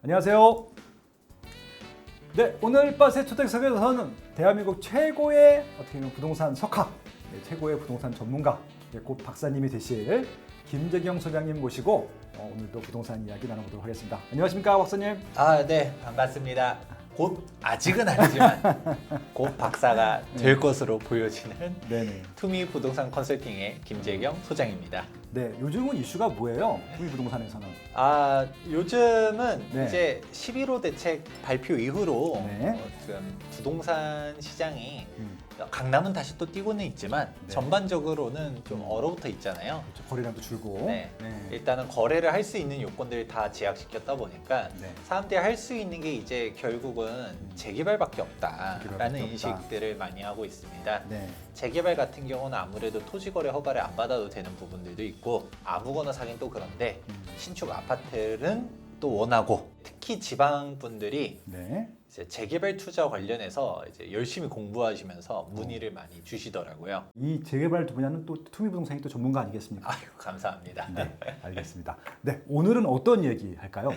안녕하세요. 네, 오늘 빠세 초대석에서는 대한민국 최고의 어떻게 보면 부동산 석학, 최고의 부동산 전문가, 곧 박사님이 되실 김재경 소장님 모시고 오늘도 부동산 이야기 나눠보도록 하겠습니다. 안녕하십니까, 박사님? 네, 반갑습니다. 곧 아직은 아니지만 곧 박사가 될 것으로 보여지는 네네. 투미 부동산 컨설팅의 김재경 소장입니다. 네, 요즘은 이슈가 뭐예요? 우리 부동산에서는. 요즘은 네. 이제 11호 대책 발표 이후로 네. 지금 부동산 시장이 강남은 다시 또 뛰고는 있지만 네. 전반적으로는 좀 얼어붙어 있잖아요. 그렇죠. 거래량도 줄고. 네. 일단은 거래를 할 수 있는 요건들을 다 제약시켰다 보니까 네. 사람들이 할 수 있는 게 이제 결국은 재개발밖에 없다라는 재개발밖에 없다. 인식들을 많이 하고 있습니다. 네. 재개발 같은 경우는 아무래도 토지거래 허가를 안 받아도 되는 부분들도 있고 아무거나 사긴 또 그런데 신축 아파트는 또 원하고 특히 지방 분들이 네. 이제 재개발 투자 관련해서 이제 열심히 공부하시면서 문의를 많이 주시더라고요. 이 재개발 분야는 또 투미 부동산이 또 전문가 아니겠습니까? 아유, 감사합니다. 네, 알겠습니다. 네, 오늘은 어떤 얘기 할까요?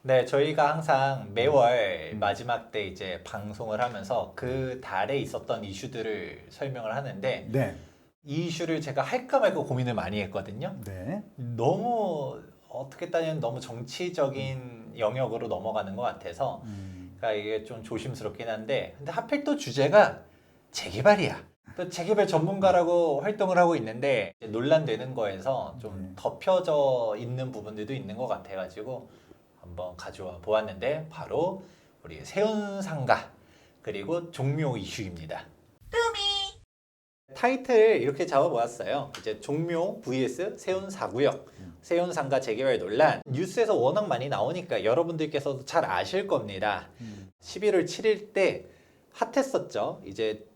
네, 저희가 항상 매월 마지막 때 이제 방송을 하면서 그 달에 있었던 이슈들을 설명을 하는데 네. 이 이슈를 제가 할까 말까 고민을 많이 했거든요. 네. 너무 어떻게 따지면 너무 정치적인 영역으로 넘어가는 것 같아서 그러니까 이게 좀 조심스럽긴 한데 근데 하필 또 주제가 재개발이야. 또 재개발 전문가라고 활동을 하고 있는데 논란되는 거에서 좀 덮여져 있는 부분들도 있는 것 같아가지고 한번 가져와 보았는데 바로 우리 세운상가 그리고 종묘 이슈입니다. 타이틀을 이렇게 잡아보았어요. 이제 종묘 vs 세운사구역, 세운상가 재개발 논란. 뉴스에서 워낙 많이 나오니까 여러분들께서도 잘 아실 겁니다. 11월 7일 때 핫했었죠. 이제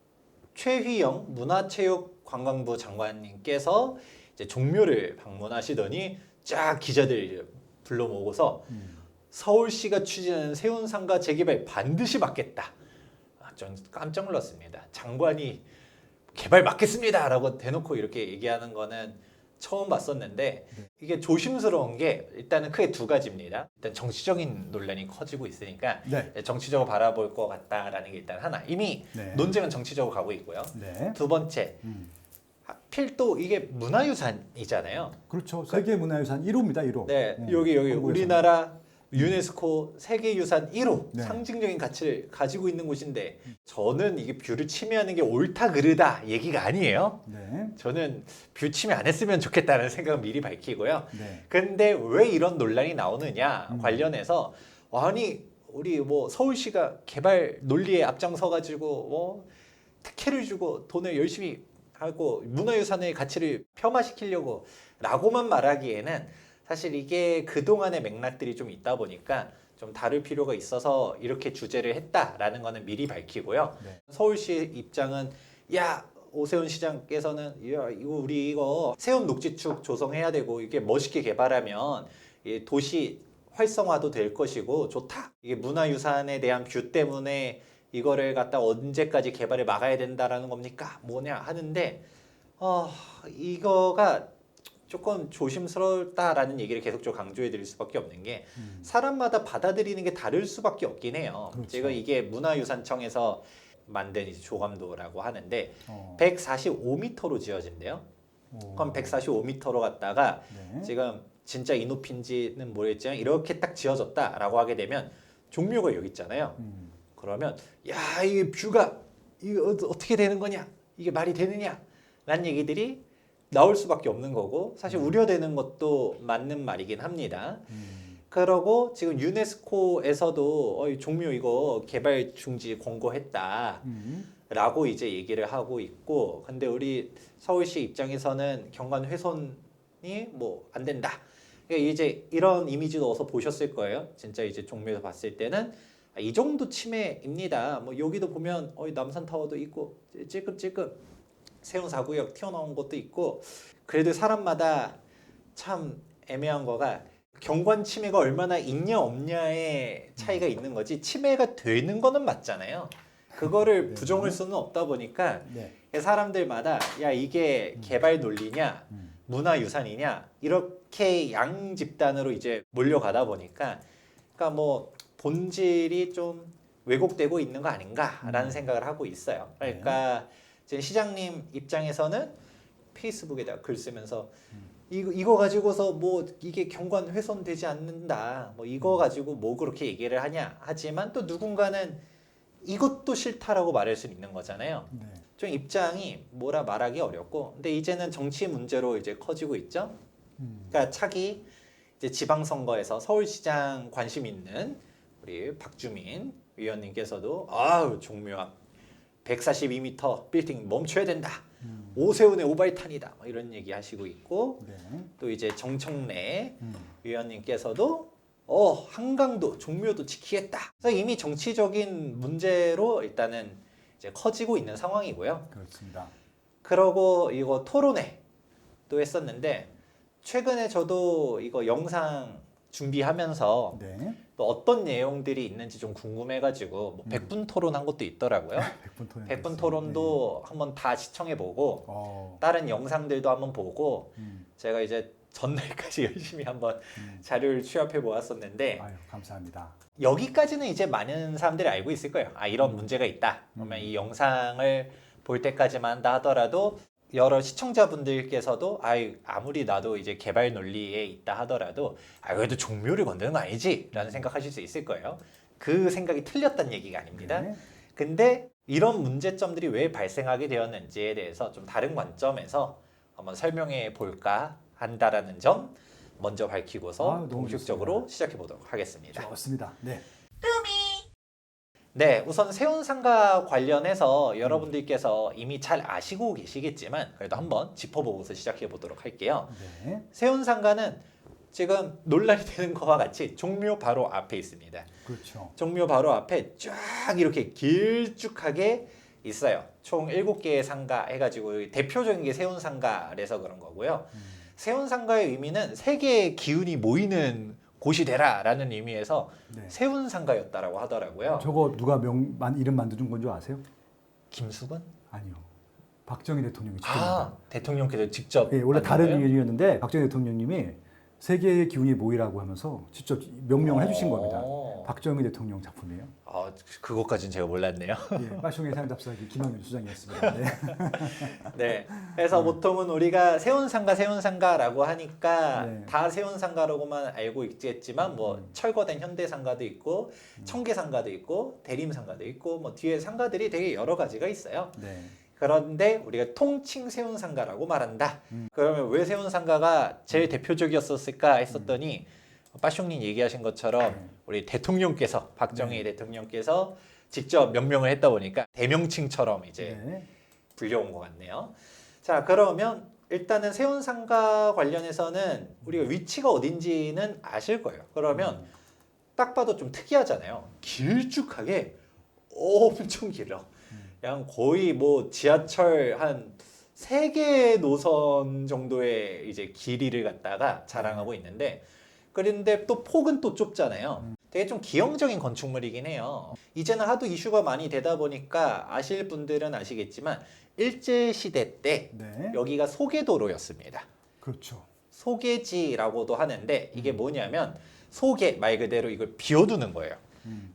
최휘영 문화체육관광부 장관님께서 이제 종묘를 방문하시더니 쫙 기자들 불러 모으고서 서울시가 추진하는 세운상가 재개발 반드시 막겠다. 전 깜짝 놀랐습니다. 장관이 개발 막겠습니다 라고 대놓고 이렇게 얘기하는 거는 처음 봤었는데 이게 조심스러운 게 일단은 크게 두 가지입니다. 일단 정치적인 논란이 커지고 있으니까 네. 정치적으로 바라볼 것 같다라는 게 일단 하나. 이미 네. 논쟁은 정치적으로 가고 있고요. 네. 두 번째, 하필 또 이게 문화유산이잖아요. 그렇죠. 세계문화유산 1호입니다. 1호. 네, 여기 한국에서는. 우리나라 유네스코 세계유산 1호 네. 상징적인 가치를 가지고 있는 곳인데 저는 이게 뷰를 침해하는 게 옳다 그르다 얘기가 아니에요. 네. 저는 뷰 침해 안 했으면 좋겠다는 생각을 미리 밝히고요. 네. 근데 왜 이런 논란이 나오느냐 관련해서 아니 우리 뭐 서울시가 개발 논리에 앞장서 가지고 뭐 특혜를 주고 돈을 열심히 하고 문화유산의 가치를 폄하시키려고 라고만 말하기에는 사실 이게 그동안의 맥락들이 좀 있다 보니까 좀 다룰 필요가 있어서 이렇게 주제를 했다라는 거는 미리 밝히고요. 네. 서울시 입장은 야 오세훈 시장께서는 야 이거 우리 이거 세운 녹지축 조성해야 되고 이게 멋있게 개발하면 이 도시 활성화도 될 것이고 좋다. 이게 문화유산에 대한 뷰 때문에 이거를 갖다 언제까지 개발을 막아야 된다라는 겁니까? 뭐냐 하는데 이거가 조금 조심스럽다라는 얘기를 계속적으로 강조해 드릴 수밖에 없는 게 사람마다 받아들이는 게 다를 수밖에 없긴 해요. 그렇죠. 제가 이게 문화유산청에서 만든 이제 조감도라고 하는데 145m로 지어진대요. 그럼 145m로 갔다가 네. 지금 진짜 이 높이인지는 모르겠지만 이렇게 딱 지어졌다라고 하게 되면 종묘가 여기 있잖아요. 그러면 야 이게 뷰가 이거 어떻게 되는 거냐? 이게 말이 되느냐? 라는 얘기들이 나올 수밖에 없는 거고 사실 우려되는 것도 맞는 말이긴 합니다. 그러고 지금 유네스코에서도 종묘 이거 개발 중지 권고했다 라고 이제 얘기를 하고 있고 근데 우리 서울시 입장에서는 경관 훼손이 뭐 안 된다. 그러니까 이제 이런 이미지도 어서 보셨을 거예요. 진짜 이제 종묘에서 봤을 때는 이 정도 침해입니다. 뭐 여기도 보면 남산타워도 있고 찔끔찔끔 세운사구역 튀어나온 것도 있고 그래도 사람마다 참 애매한 거가 경관 침해가 얼마나 있냐 없냐의 차이가 있는 거지 침해가 되는 거는 맞잖아요. 그거를 부정할 수는 없다 보니까 네. 사람들마다 야 이게 개발 논리냐 문화유산이냐 이렇게 양 집단으로 이제 몰려가다 보니까 그러니까 뭐 본질이 좀 왜곡되고 있는 거 아닌가라는 생각을 하고 있어요. 그러니까 이제 시장님 입장에서는 페이스북에다 글 쓰면서 이거 가지고서 뭐 이게 경관 훼손되지 않는다. 뭐 이거 가지고 뭐 그렇게 얘기를 하냐. 하지만 또 누군가는 이것도 싫다라고 말할 수 있는 거잖아요. 네. 좀 입장이 뭐라 말하기 어렵고, 근데 이제는 정치 문제로 이제 커지고 있죠. 그러니까 차기 이제 지방선거에서 서울시장 관심 있는 우리 박주민 위원님께서도 아우 종묘 142m 빌딩 멈춰야 된다. 오세훈의 오발탄이다. 뭐 이런 얘기 하시고 있고, 네. 또 이제 정청래 위원님께서도 한강도 종묘도 지키겠다. 그래서 이미 정치적인 문제로 일단은 이제 커지고 있는 상황이고요. 그렇습니다. 그러고 이거 토론회 또 했었는데 최근에 저도 이거 영상 준비하면서 네. 또 어떤 내용들이 있는지 좀 궁금해가지고 뭐 100분 토론한 것도 있더라고요. 100분 토론. 100분 토론도 한번 다 시청해보고 다른 영상들도 한번 보고 제가 이제 전날까지 열심히 한번 자료를 취합해 보았었는데 아유, 감사합니다. 여기까지는 이제 많은 사람들이 알고 있을 거예요. 아, 이런 문제가 있다. 그러면 이 영상을 볼 때까지만 한다 하더라도 여러 시청자분들께서도 아무리 나도 이제 개발 논리에 있다 하더라도 그래도 종묘를 건드는 거 아니지? 라는 생각하실 수 있을 거예요. 그 생각이 틀렸다는 얘기가 아닙니다. 네. 근데 이런 문제점들이 왜 발생하게 되었는지에 대해서 좀 다른 관점에서 한번 설명해 볼까 한다라는 점 먼저 밝히고서 너무 공식적으로 좋습니다. 시작해 보도록 하겠습니다. 좋습니다. 네. 네, 우선 세운상가 관련해서 여러분들께서 이미 잘 아시고 계시겠지만 그래도 한번 짚어보고서 시작해 보도록 할게요. 네. 세운상가는 지금 논란이 되는 것과 같이 종묘 바로 앞에 있습니다. 그렇죠. 종묘 바로 앞에 쫙 이렇게 길쭉하게 있어요. 총 7개의 상가 해가지고 대표적인 게 세운상가라서 그런 거고요. 세운상가의 의미는 세계의 기운이 모이는 곳이 되라라는 의미에서 네. 세운상가였다라고 하더라고요. 저거 누가 이름 만들어준 건 줄 아세요? 김수건? 아니요. 박정희 대통령이 직접. 대통령께서 직접. 예, 원래 만든 다른 거예요? 일이었는데 박정희 대통령님이 세계의 기운이 모이라고 하면서 직접 명령을 해주신 겁니다. 박정희 대통령 작품이에요. 그것까지는 제가 몰랐네요. 예, 빠숑의 사용답사기 김학윤 수장이었습니다. 네. 네. 그래서 보통은 우리가 세운상가라고 하니까 네. 다 세운상가라고만 알고 있겠지만 뭐 철거된 현대상가도 있고 청계상가도 있고 대림상가도 있고 뭐 뒤에 상가들이 되게 여러 가지가 있어요. 네. 그런데 우리가 통칭 세운상가라고 말한다. 그러면 왜 세운상가가 제일 대표적이었을까 했었더니 빠숑님 얘기하신 것처럼 우리 대통령께서 박정희 대통령께서 직접 명명을 했다 보니까 대명칭처럼 이제 네. 불려온 것 같네요. 자, 그러면 일단은 세운상가 관련해서는 우리가 위치가 어딘지는 아실 거예요. 그러면 딱 봐도 좀 특이하잖아요. 길쭉하게 엄청 길어. 그냥 거의 뭐 지하철 한 3개 노선 정도의 이제 길이를 갖다가 자랑하고 있는데 그런데 또 폭은 또 좁잖아요. 되게 좀 기형적인 건축물이긴 해요. 이제는 하도 이슈가 많이 되다 보니까 아실 분들은 아시겠지만 일제시대 때 네. 여기가 소개도로였습니다. 그렇죠. 소개지라고도 하는데 이게 뭐냐면 소개 말 그대로 이걸 비워두는 거예요.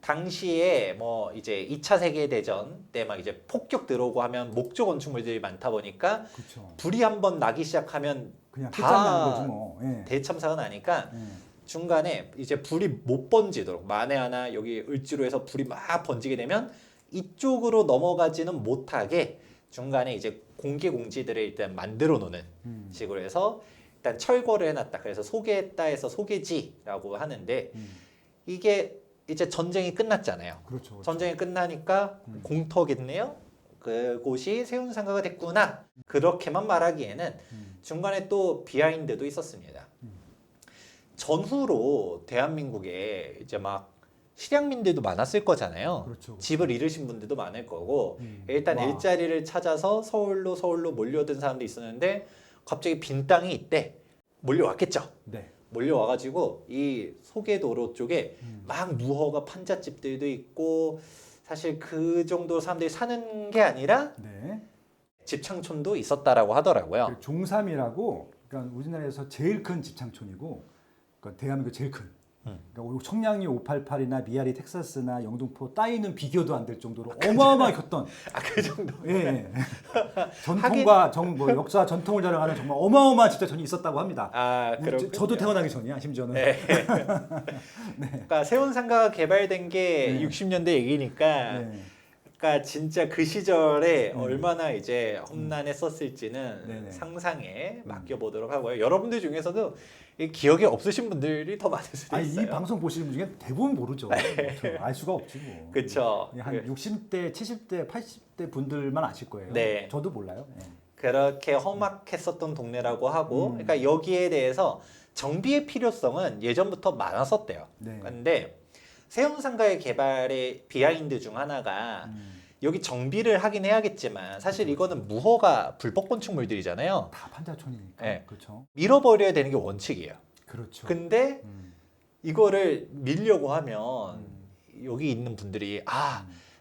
당시에 뭐 이제 2차 세계대전 때 막 이제 폭격 들어오고 하면 목조 건축물들이 많다 보니까 그렇죠. 불이 한번 나기 시작하면 그냥 다 끝장나는 거지 뭐. 예. 대참사가 나니까 예. 중간에 이제 불이 못 번지도록 만에 하나 여기 을지로 해서 불이 막 번지게 되면 이쪽으로 넘어가지는 못하게 중간에 이제 공개 공지들을 일단 만들어 놓는 식으로 해서 일단 철거를 해놨다. 그래서 소개했다 해서 소개지라고 하는데 이게 이제 전쟁이 끝났잖아요. 그렇죠. 전쟁이 끝나니까 공터겠네요. 그곳이 세운상가가 됐구나. 그렇게만 말하기에는 중간에 또 비하인드도 있었습니다. 전후로 대한민국에 이제 막 실향민들도 많았을 거잖아요. 그렇죠. 집을 잃으신 분들도 많을 거고 일단 와. 일자리를 찾아서 서울로 몰려든 사람도 있었는데 갑자기 빈 땅이 있대. 몰려왔겠죠. 네. 몰려와가지고 이 소개도로 쪽에 막 무허가 판잣집들도 있고 사실 그 정도 사람들이 사는 게 아니라 네. 집창촌도 있었다라고 하더라고요. 종삼이라고 그러니까 우리나라에서 제일 큰 집창촌이고 그러니까 대한민국 제일 큰 그러니까 청량리 588이나 미아리 텍사스나 영등포 따위는 비교도 안 될 정도로 어마어마하게 컸던 그 정도. 예. 전통과 뭐 역사 전통을 자랑하는 정말 어마어마한 진짜 전이 있었다고 합니다. 그렇군요. 저도 태어나기 전이야 심지어는. 네. 그러니까 세운상가가 개발된 게 60년대 얘기니까 네. 그러니까 진짜 그 시절에 얼마나 이제 험난했었을지는 네네. 상상에 맡겨보도록 하고요. 여러분들 중에서도 이 기억이 없으신 분들이 더 많을 수도 아니 있어요. 이 방송 보시는 분 중에 대부분 모르죠. 알 수가 없지 뭐. 그렇죠. 한 60대, 70대, 80대 분들만 아실 거예요. 네. 저도 몰라요. 네. 그렇게 험악했었던 동네라고 하고 그러니까 여기에 대해서 정비의 필요성은 예전부터 많았었대요. 네. 그런데 세운상가의 개발의 비하인드 중 하나가 여기 정비를 하긴 해야겠지만 사실 이거는 무허가 불법 건축물들이잖아요. 다 판자촌이니까. 네. 그렇죠. 밀어버려야 되는 게 원칙이에요. 그렇죠. 근데 이거를 밀려고 하면 여기 있는 분들이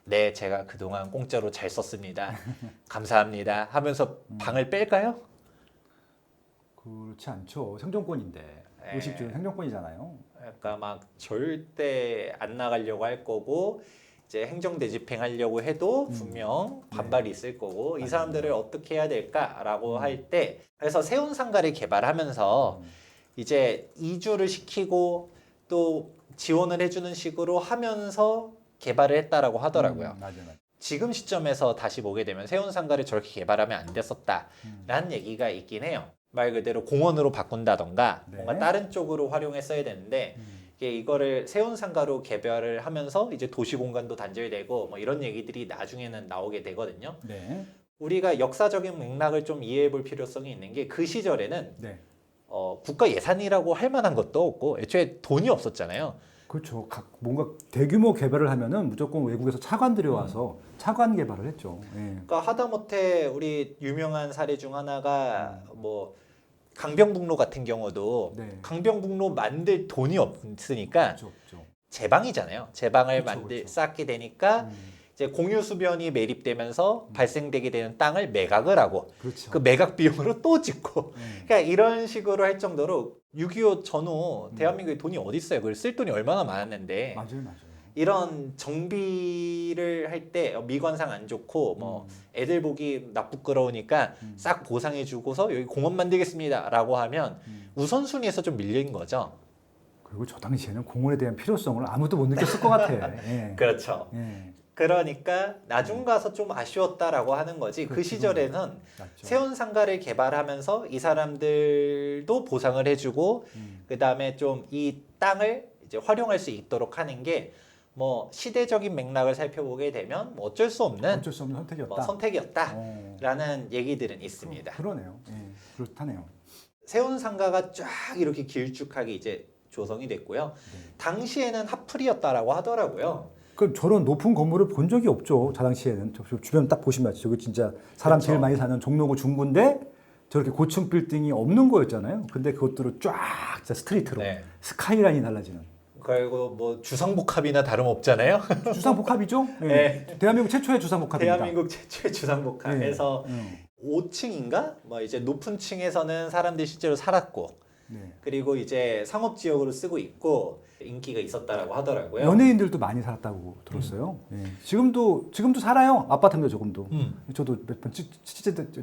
네, 제가 그동안 공짜로 잘 썼습니다. 감사합니다. 하면서 방을 뺄까요? 그렇지 않죠. 생존권인데. 네. 의식주는 생존권이잖아요. 그러니까 막 절대 안 나가려고 할 거고 이제 행정 대집행하려고 해도 분명 반발이 있을 거고 이 사람들을 어떻게 해야 될까라고 할 때 그래서 세운상가를 개발하면서 이제 이주를 시키고 또 지원을 해주는 식으로 하면서 개발을 했다라고 하더라고요. 맞아요. 지금 시점에서 다시 보게 되면 세운상가를 저렇게 개발하면 안 됐었다라는 얘기가 있긴 해요. 말 그대로 공원으로 바꾼다던가 네. 뭔가 다른 쪽으로 활용했어야 되는데 이거를 세운상가로 개발을 하면서 이제 도시 공간도 단절되고 뭐 이런 얘기들이 나중에는 나오게 되거든요. 네. 우리가 역사적인 맥락을 좀 이해해 볼 필요성이 있는 게 그 시절에는 네. 국가 예산이라고 할 만한 것도 없고 애초에 돈이 없었잖아요. 그렇죠. 뭔가 대규모 개발을 하면은 무조건 외국에서 차관 들여와서 차관 개발을 했죠. 예. 그러니까 하다못해 우리 유명한 사례 중 하나가 뭐 강병북로 같은 경우도 네. 강병북로 만들 돈이 없으니까 그렇죠. 그렇죠. 제방이잖아요. 제방을 그쵸, 그쵸. 쌓게 되니까 이제 공유수변이 매립되면서 발생되게 되는 땅을 매각을 하고 그렇죠. 그 매각 비용으로 또 짓고 네. 그러니까 이런 식으로 할 정도로 6.25 전후 대한민국에 돈이 어디 있어요? 그걸 쓸 돈이 얼마나 많았는데 맞아요, 맞아요. 이런 정비를 할 때 미관상 안 좋고 뭐 애들 보기 나쁘끄러우니까 싹 보상해 주고서 여기 공원 만들겠습니다라고 하면 우선순위에서 좀 밀린 거죠. 그리고 저 당시에는 공원에 대한 필요성을 아무도 못 느꼈을 것 같아. 예. 그렇죠. 예. 그러니까 나중 가서 좀 아쉬웠다라고 하는 거지. 그 그렇죠. 시절에는 맞죠. 세운상가를 개발하면서 이 사람들도 보상을 해주고 그 다음에 좀 이 땅을 이제 활용할 수 있도록 하는 게 뭐 시대적인 맥락을 살펴보게 되면 뭐 어쩔 수 없는 어쩔 수 없는 선택이었다. 뭐 선택이었다라는 얘기들은 있습니다. 그러네요. 예. 그렇다네요. 세운상가가 쫙 이렇게 길쭉하게 이제 조성이 됐고요. 당시에는 핫플이었다라고 하더라고요. 그럼 저런 높은 건물을 본 적이 없죠. 저 당시에는. 저 주변 딱 보시면 저기 진짜 사람 그렇죠. 제일 많이 사는 종로구 중구인데 저렇게 고층 빌딩이 없는 거였잖아요. 근데 그것들을 쫙 진짜 스트리트로 네. 스카이라인이 달라지는. 그리고 뭐 주상복합이나 다름없잖아요. 주상복합이죠. 예. 네. 대한민국 최초의 주상복합입니다. 대한민국 최초의 주상복합에서 5층인가? 뭐 이제 높은 층에서는 사람들이 실제로 살았고 네. 그리고 이제 상업 지역으로 쓰고 있고 인기가 있었다라고 하더라고요. 연예인들도 많이 살았다고 들었어요. 예. 지금도 살아요. 아파트입니다. 조금도. 저도 몇 번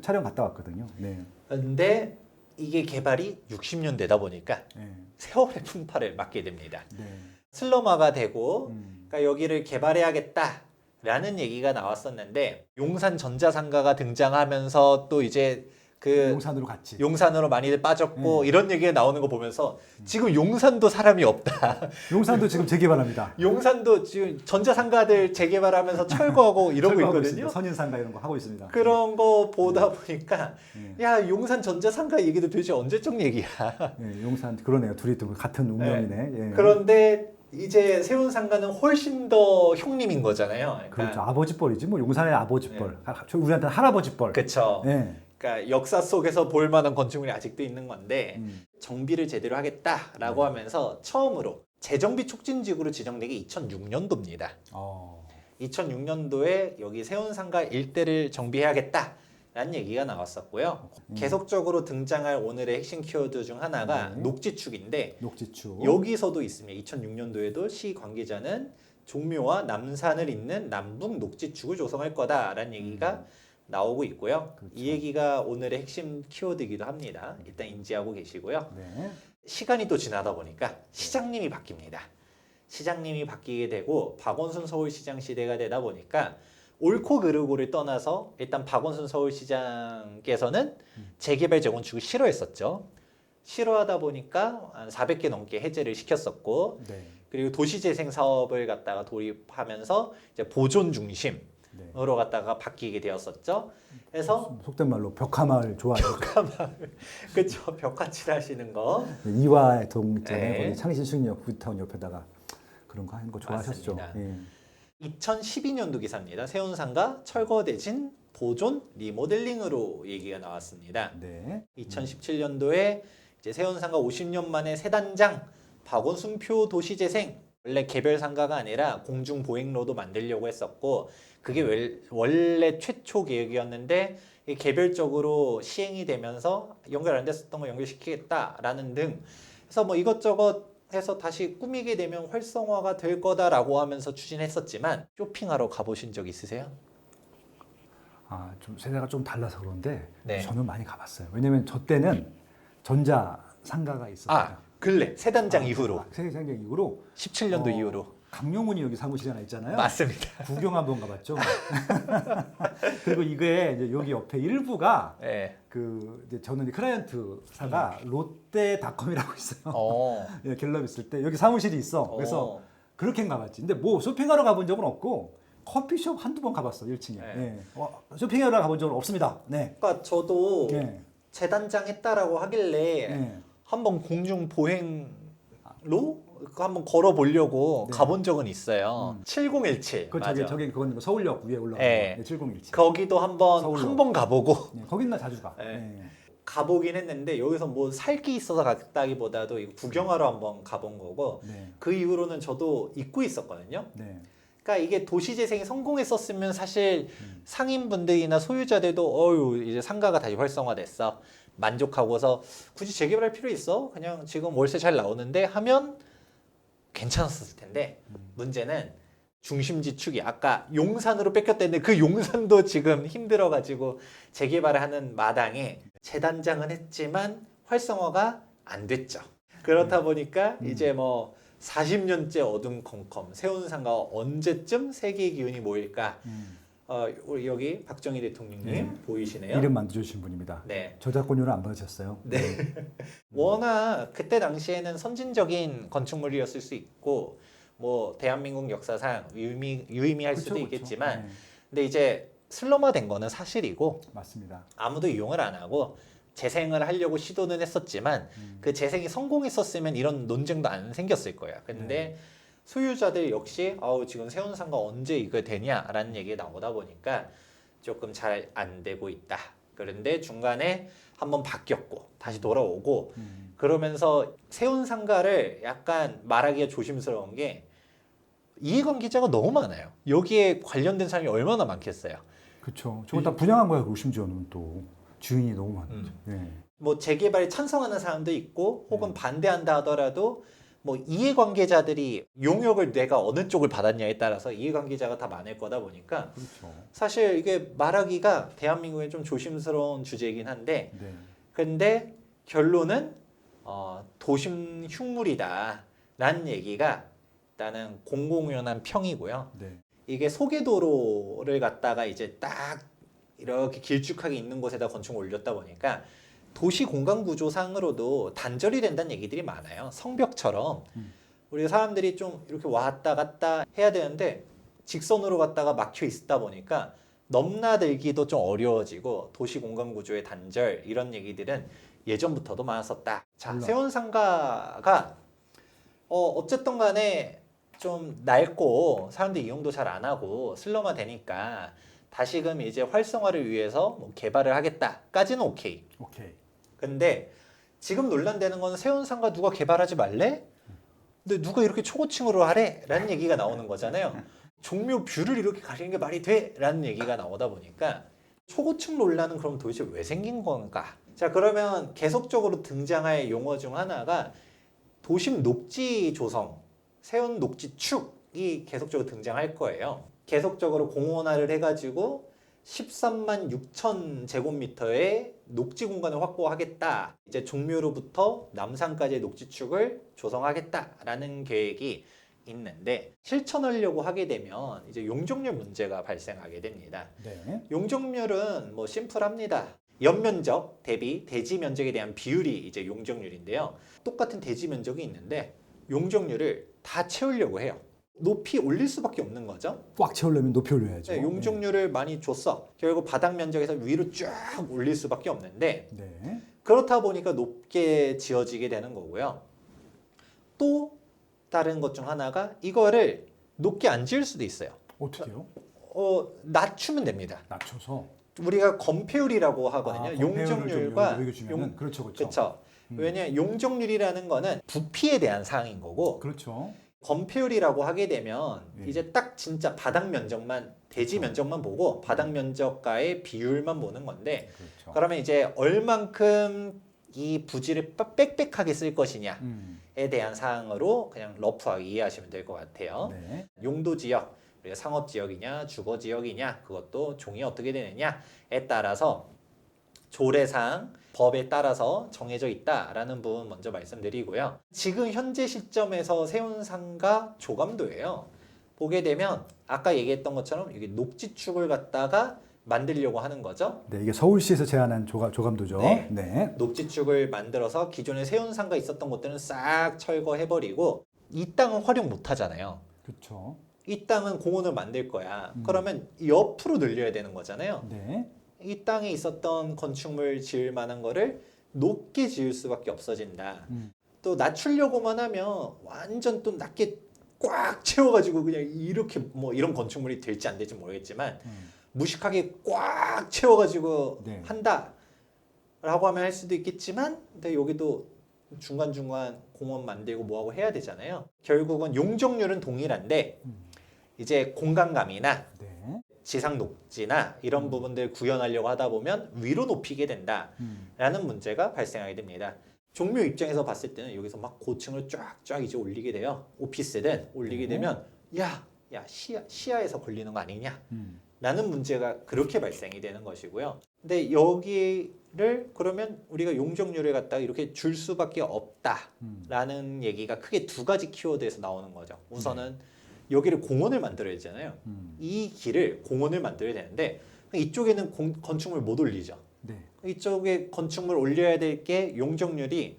촬영 갔다 왔거든요. 네. 근데 이게 개발이 60년 되다 보니까 네. 세월의 풍파를 맞게 됩니다. 네. 슬럼화가 되고 그러니까 여기를 개발해야겠다라는 얘기가 나왔었는데 용산 전자상가가 등장하면서 또 이제 그 용산으로 갔지. 용산으로 많이들 빠졌고 이런 얘기가 나오는 거 보면서 지금 용산도 사람이 없다. 용산도 지금 재개발합니다. 용산도 지금 전자상가들 재개발하면서 철거하고 이러고 철거하고 있거든요. 있습니다. 선인상가 이런 거 하고 있습니다. 그런 거 보다 보니까 야 용산 전자상가 얘기도 도대체 언제적 얘기야. 예, 용산 그러네요. 둘이 또 같은 운명이네. 예. 그런데 이제 세운상가는 훨씬 더 형님인 거잖아요. 그러니까 그렇죠. 아버지 뻘이지 뭐 용산의 아버지 뻘. 우리한테는 할아버지 뻘. 그렇죠. 예. 그러니까 역사 속에서 볼 만한 건축물이 아직도 있는 건데 정비를 제대로 하겠다라고 하면서 처음으로 재정비 촉진지구로 지정된 게 2006년도입니다. 2006년도에 여기 세운상가 일대를 정비해야겠다. 라는 얘기가 나왔었고요. 계속적으로 등장할 오늘의 핵심 키워드 중 하나가 네. 녹지축인데 녹지축. 여기서도 있습니다. 2006년도에도 시 관계자는 종묘와 남산을 잇는 남북 녹지축을 조성할 거다라는 얘기가 나오고 있고요. 그렇죠. 이 얘기가 오늘의 핵심 키워드이기도 합니다. 일단 인지하고 계시고요. 네. 시간이 또 지나다 보니까 시장님이 바뀝니다. 시장님이 바뀌게 되고 박원순 서울시장 시대가 되다 보니까 옳고 그르고를 떠나서 일단 박원순 서울시장께서는 재개발 재건축을 싫어했었죠. 싫어하다 보니까 한 400개 넘게 해제를 시켰었고 네. 그리고 도시재생 사업을 갖다가 도입하면서 이제 보존 중심으로 네. 갖다가 바뀌게 되었었죠. 그래서 속된 말로 벽화마을 좋아해요. 그쵸 벽화칠 하시는 거 이화동 있잖아요. 네. 거기 창신식력 푸드타운 옆에다가 그런 거 하는 거 좋아하셨죠. 맞습니다. 예. 2012년도 기사입니다. 세운상가 철거대진 보존 리모델링으로 얘기가 나왔습니다. 네. 2017년도에 이제 세운상가 50년 만에 새 단장 박원순표 도시재생 원래 개별 상가가 아니라 공중 보행로도 만들려고 했었고 그게 원래 최초 계획이었는데 이게 개별적으로 시행이 되면서 연결 안 됐었던 거 연결시키겠다라는 등 그래서 뭐 이것저것 해서 다시 꾸미게 되면 활성화가 될 거다라고 하면서 추진했었지만 쇼핑하러 가보신 적 있으세요? 아, 좀 세대가 좀 달라서 그런데 네. 저는 많이 가봤어요. 왜냐면 저 때는 전자 상가가 있었어요. 근래 새 단장 이후로 세상장 이후로 17년도 이후로 강용훈이 여기 사무실에 하나 있잖아요. 맞습니다. 구경 한번 가봤죠. 그리고 이게 이제 여기 옆에 일부가 네. 그 이제 저는 이제 클라이언트사가 롯데닷컴이라고 있어요. 예, 갤럽 있을 때 여기 사무실이 있어. 그래서 그렇게 가봤지. 근데 뭐 쇼핑하러 가본 적은 없고 커피숍 한두 번 가봤어 1층에. 네. 예. 쇼핑하러 가본 적은 없습니다. 네. 그러니까 저도 네. 재단장 했다라고 하길래 네. 한번 공중 보행로 그거 한번 걸어 보려고 네. 가본 적은 있어요. 7017 그 맞아. 저기 그건 서울역 위에 올라가는 네. 네. 7017. 거기도 한번 서울로. 가보고 네. 거긴 나 자주 가. 네. 네. 가보긴 했는데 여기서 뭐 살 게 있어서 갔다기보다도 이거 구경하러 한번 가본 거고 네. 그 이후로는 저도 잊고 있었거든요. 네. 그러니까 이게 도시재생이 성공했었으면 사실 상인분들이나 소유자들도 어유 이제 상가가 다시 활성화됐어 만족하고서 굳이 재개발할 필요 있어? 그냥 지금 월세 잘 나오는데 하면 괜찮았을 텐데 문제는 중심지 축이 아까 용산으로 뺏겼다는데 그 용산도 지금 힘들어가지고 재개발을 하는 마당에 재단장은 했지만 활성화가 안 됐죠. 그렇다 보니까 이제 뭐 40년째 어둠컴컴 세운상가 언제쯤 세계의 기운이 모일까? 우리 여기 박정희 대통령님 네. 보이시네요. 이름 만들어주신 분입니다. 네. 저작권료를 안 받으셨어요. 네. 워낙 그때 당시에는 선진적인 건축물이었을 수 있고 뭐 대한민국 역사상 유의미할 그쵸, 수도 그쵸. 있겠지만 네. 근데 이제 슬럼화된 거는 사실이고 맞습니다. 아무도 이용을 안 하고 재생을 하려고 시도는 했었지만 그 재생이 성공했었으면 이런 논쟁도 안 생겼을 거예요. 근데 소유자들 역시 지금 세운상가 언제 이거 되냐라는 얘기가 나오다 보니까 조금 잘 안 되고 있다. 그런데 중간에 한번 바뀌었고 다시 돌아오고 그러면서 세운상가를 약간 말하기가 조심스러운 게 이해관계자가 너무 많아요. 여기에 관련된 사람이 얼마나 많겠어요. 그렇죠. 저거 다 분양한 거야. 그 심지어는 또 주인이 너무 많죠. 네. 뭐 재개발에 찬성하는 사람도 있고 혹은 반대한다 하더라도 뭐 이해관계자들이 용역을 내가 어느 쪽을 받았냐에 따라서 이해관계자가 다 많을 거다 보니까 그렇죠. 사실 이게 말하기가 대한민국에 좀 조심스러운 주제이긴 한데 네. 근데 결론은 도심 흉물이다 라는 얘기가 일단은 공공연한 평이고요. 네. 이게 소개도로를 갖다가 이제 딱 이렇게 길쭉하게 있는 곳에다 건축을 올렸다 보니까 도시 공간 구조상으로도 단절이 된다는 얘기들이 많아요. 성벽처럼 우리 사람들이 좀 이렇게 왔다 갔다 해야 되는데 직선으로 갔다가 막혀 있다 보니까 넘나들기도 좀 어려워지고 도시 공간 구조의 단절 이런 얘기들은 예전부터도 많았었다. 자, 물론. 세운상가가 어쨌든 간에 좀 낡고 사람들이 이용도 잘 안 하고 슬럼화 되니까 다시금 이제 활성화를 위해서 뭐 개발을 하겠다까지는 오케이. 오케이. 근데 지금 논란되는 건 세운상가 누가 개발하지 말래? 근데 누가 이렇게 초고층으로 하래? 라는 얘기가 나오는 거잖아요. 종묘 뷰를 이렇게 가리는 게 말이 돼? 라는 얘기가 나오다 보니까 초고층 논란은 그럼 도대체 왜 생긴 건가? 자, 그러면 계속적으로 등장할 용어 중 하나가 도심 녹지 조성, 세운 녹지 축이 계속적으로 등장할 거예요. 계속적으로 공원화를 해가지고 13만 6천 제곱미터의 녹지 공간을 확보하겠다. 이제 종묘로부터 남산까지의 녹지축을 조성하겠다라는 계획이 있는데 실천하려고 하게 되면 이제 용적률 문제가 발생하게 됩니다. 네. 용적률은 뭐 심플합니다. 연면적 대비 대지 면적에 대한 비율이 이제 용적률인데요. 똑같은 대지 면적이 있는데 용적률을 다 채우려고 해요. 높이 올릴 수밖에 없는 거죠. 꽉 채우려면 높이 올려야죠. 네, 용적률을 많이 줬어. 결국 바닥 면적에서 위로 쫙 올릴 수밖에 없는데 네. 그렇다 보니까 높게 지어지게 되는 거고요. 또 다른 것 중 하나가 이거를 높게 안 지을 수도 있어요. 어떻게요? 낮추면 됩니다. 낮춰서. 우리가 건폐율이라고 하거든요. 용적률과 주면은 그렇죠, 그렇죠. 그렇죠. 왜냐 용적률이라는 거는 부피에 대한 사항인 거고 그렇죠. 건폐율이라고 하게 되면 예. 이제 딱 진짜 바닥 면적만 대지 그렇죠. 면적만 보고 바닥 면적과의 비율만 보는 건데 그렇죠. 그러면 이제 얼만큼 이 부지를 빽빽하게 쓸 것이냐에 대한 사항으로 그냥 러프하게 이해하시면 될 것 같아요. 네. 용도 지역, 우리가 상업 지역이냐 주거 지역이냐 그것도 종이 어떻게 되느냐에 따라서 조례상 법에 따라서 정해져 있다라는 부분 먼저 말씀드리고요. 지금 현재 시점에서 세운 상가 조감도예요. 보게 되면 아까 얘기했던 것처럼 이게 녹지축을 갖다가 만들려고 하는 거죠. 네, 이게 서울시에서 제안한 조감도죠. 네. 네. 녹지축을 만들어서 기존에 세운 상가 있었던 것들은 싹 철거해버리고 이 땅은 활용 못 하잖아요. 그렇죠. 이 땅은 공원을 만들 거야. 그러면 옆으로 늘려야 되는 거잖아요. 네. 이 땅에 있었던 건축물 지을 만한 거를 높게 지을 수밖에 없어진다. 또 낮추려고만 하면 완전 또 낮게 꽉 채워가지고 그냥 이렇게 뭐 이런 건축물이 될지 안 될지 모르겠지만 무식하게 꽉 채워가지고 네. 한다라고 하면 할 수도 있겠지만 근데 여기도 중간중간 공원 만들고 뭐하고 해야 되잖아요. 결국은 용적률은 동일한데 이제 공간감이나 네. 지상 녹지나 이런 부분들 구현하려고 하다 보면 위로 높이게 된다라는 문제가 발생하게 됩니다. 종묘 입장에서 봤을 때는 여기서 막 고층을 쫙쫙 이제 올리게 돼요. 오피스든 올리게 네. 되면 야 시야에서 걸리는 거 아니냐? 라는 문제가 그렇게 발생이 되는 것이고요. 근데 여기를 그러면 우리가 용적률을 갖다가 이렇게 줄 수밖에 없다라는 얘기가 크게 두 가지 키워드에서 나오는 거죠. 우선은 여기를 공원을 만들어야 되잖아요. 이 길을 공원을 만들어야 되는데 이쪽에는 건축물 못 올리죠. 네. 이쪽에 건축물 올려야 될 게 용적률이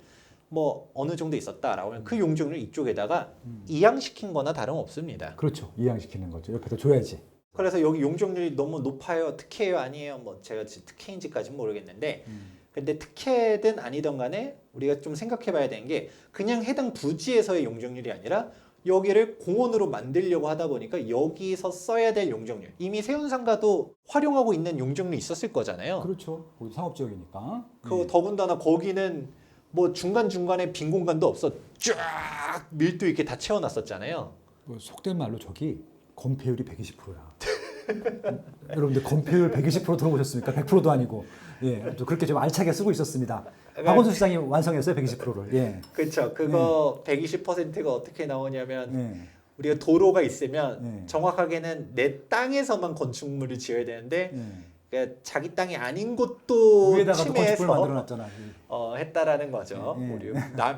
뭐 어느 정도 있었다라고 하면 그 용적률 이쪽에다가 이양시킨 거나 다름없습니다. 그렇죠. 이양시키는 거죠. 옆에다 줘야지. 그래서 여기 용적률이 너무 높아요, 특혜예요, 아니에요? 뭐 제가 특혜인지까지는 모르겠는데 근데 특혜든 아니든 간에 우리가 좀 생각해 봐야 되는 게 그냥 해당 부지에서의 용적률이 아니라 여기를 공원으로 만들려고 하다 보니까 여기서 써야 될 용적률 이미 세운상가도 활용하고 있는 용적률이 있었을 거잖아요. 그렇죠. 거기 상업지역이니까. 그 더군다나 거기는 뭐 중간중간에 빈 공간도 없어 쫙 밀도 있게 다 채워놨었잖아요. 뭐 속된 말로 저기 건폐율이 120%야. 여러분들 건폐율 120% 들어보셨습니까? 100%도 아니고. 예, 또 그렇게 좀 알차게 쓰고 있었습니다. 박원순 시장이 완성했어요, 120%를. 예. 그렇죠. 그거 120%가 어떻게 나오냐면 예. 우리가 도로가 있으면 네. 정확하게는 내 땅에서만 건축물을 지어야 되는데 예. 그러니까 자기 땅이 아닌 곳도 위에다가 또 건축물 침해해서 만들어놨잖아. 했다라는 거죠. 예, 예. 우리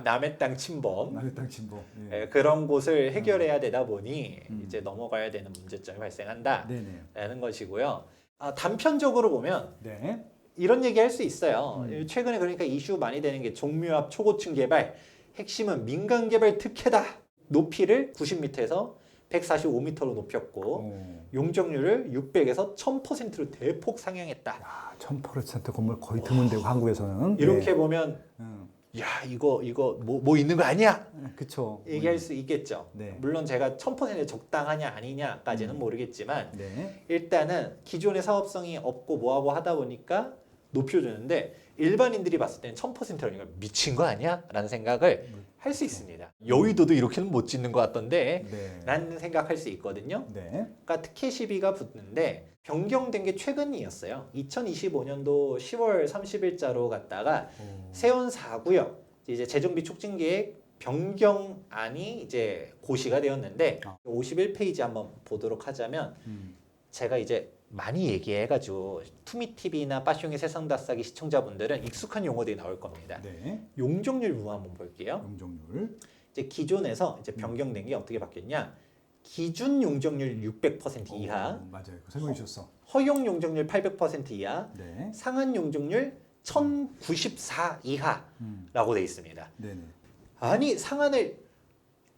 남의 땅 침범. 남의 땅 침범. 예. 그런 곳을 해결해야 되다 보니 이제 넘어가야 되는 문제점이 발생한다라는 네네. 것이고요. 단편적으로 보면 네. 이런 얘기 할 수 있어요. 최근에 그러니까 이슈 많이 되는 게 종묘 앞 초고층 개발 핵심은 민간 개발 특혜다. 높이를 90m에서 145m로 높였고 용적률을 600에서 1000%로 대폭 상향했다. 야, 1000% 건물 거의 드문데고 한국에서는. 이렇게 예. 보면 야 이거 뭐 있는 거 아니야? 그렇죠. 얘기할 수 있겠죠. 네. 물론 제가 1000% 적당하냐 아니냐까지는 모르겠지만 네. 일단은 기존의 사업성이 없고 뭐하고 하다 보니까 높여주는데 일반인들이 봤을 때는 1000%라니까 미친 거 아니야? 라는 생각을 할 수 있습니다. 여의도도 이렇게는 못 짓는 것 같던데 네. 라는 생각할 수 있거든요. 네. 그러니까 특혜 시비가 붙는데 변경된 게 최근이었어요. 2025년도 10월 30일자로 갔다가 세운 4구역 이제 재정비 촉진 계획 변경안이 이제 고시가 되었는데 51페이지 한번 보도록 하자면 제가 이제 많이 얘기해가지고 투미TV나 빠숑의 세상 다싸기 시청자분들은 익숙한 용어들이 나올 겁니다. 네. 용적률 부분 한번 볼게요. 용적률. 이제 기존에서 이제 변경된 게 어떻게 바뀌었냐? 기준 용적률 600% 이하, 맞아요. 설명해 주셨어. 허용 용적률 800% 이하, 네. 상한 용적률 1094 이하라고 돼 있습니다. 네네. 아니 상한을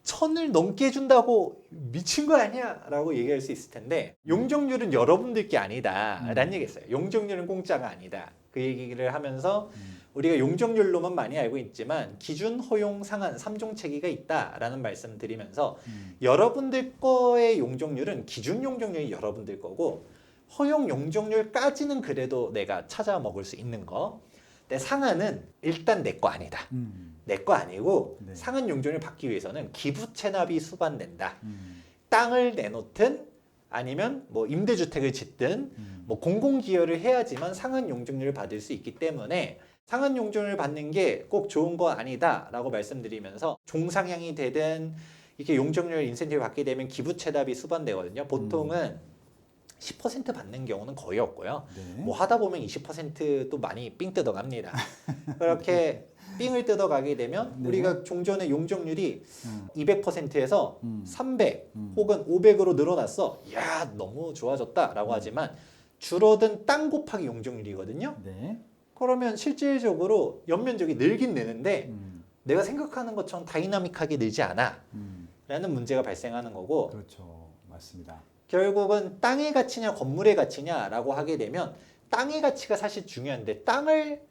1000을 넘게 준다고 미친 거 아니야? 라고 얘기할 수 있을 텐데 용적률은 여러분들 게 아니다 라는 얘기했어요. 용적률은 공짜가 아니다. 그 얘기를 하면서 우리가 용적률로만 많이 알고 있지만 기준, 허용, 상한 3종 체계가 있다라는 말씀 드리면서 여러분들 거의 용적률은 기준 용적률이 여러분들 거고 허용 용적률까지는 그래도 내가 찾아 먹을 수 있는 거. 근데 상한은 일단 내 거 아니다. 내 거 아니고 네. 상한 용적률을 받기 위해서는 기부 체납이 수반된다. 땅을 내놓든 아니면 뭐 임대주택을 짓든 뭐 공공기여를 해야지만 상한 용적률을 받을 수 있기 때문에 상한 용적률을 받는 게 꼭 좋은 거 아니다라고 말씀드리면서 종상향이 되든 이렇게 용적률 인센티브 받게 되면 기부 체납이 수반되거든요. 보통은 10% 받는 경우는 거의 없고요. 네. 뭐 하다 보면 20%도 많이 삥 뜯어갑니다. 그렇게 삥을 뜯어가게 되면 네. 우리가 종전의 용적률이 200%에서 300 음. 혹은 500으로 늘어났어. 야 너무 좋아졌다라고 하지만 줄어든 땅 곱하기 용적률이거든요. 네. 그러면 실질적으로 연면적이 늘긴 느는데 음. 내가 생각하는 것처럼 다이나믹하게 늘지 않아 음. 라는 문제가 발생하는 거고 그렇죠. 맞습니다. 결국은 땅의 가치냐 건물의 가치냐라고 하게 되면 땅의 가치가 사실 중요한데 땅을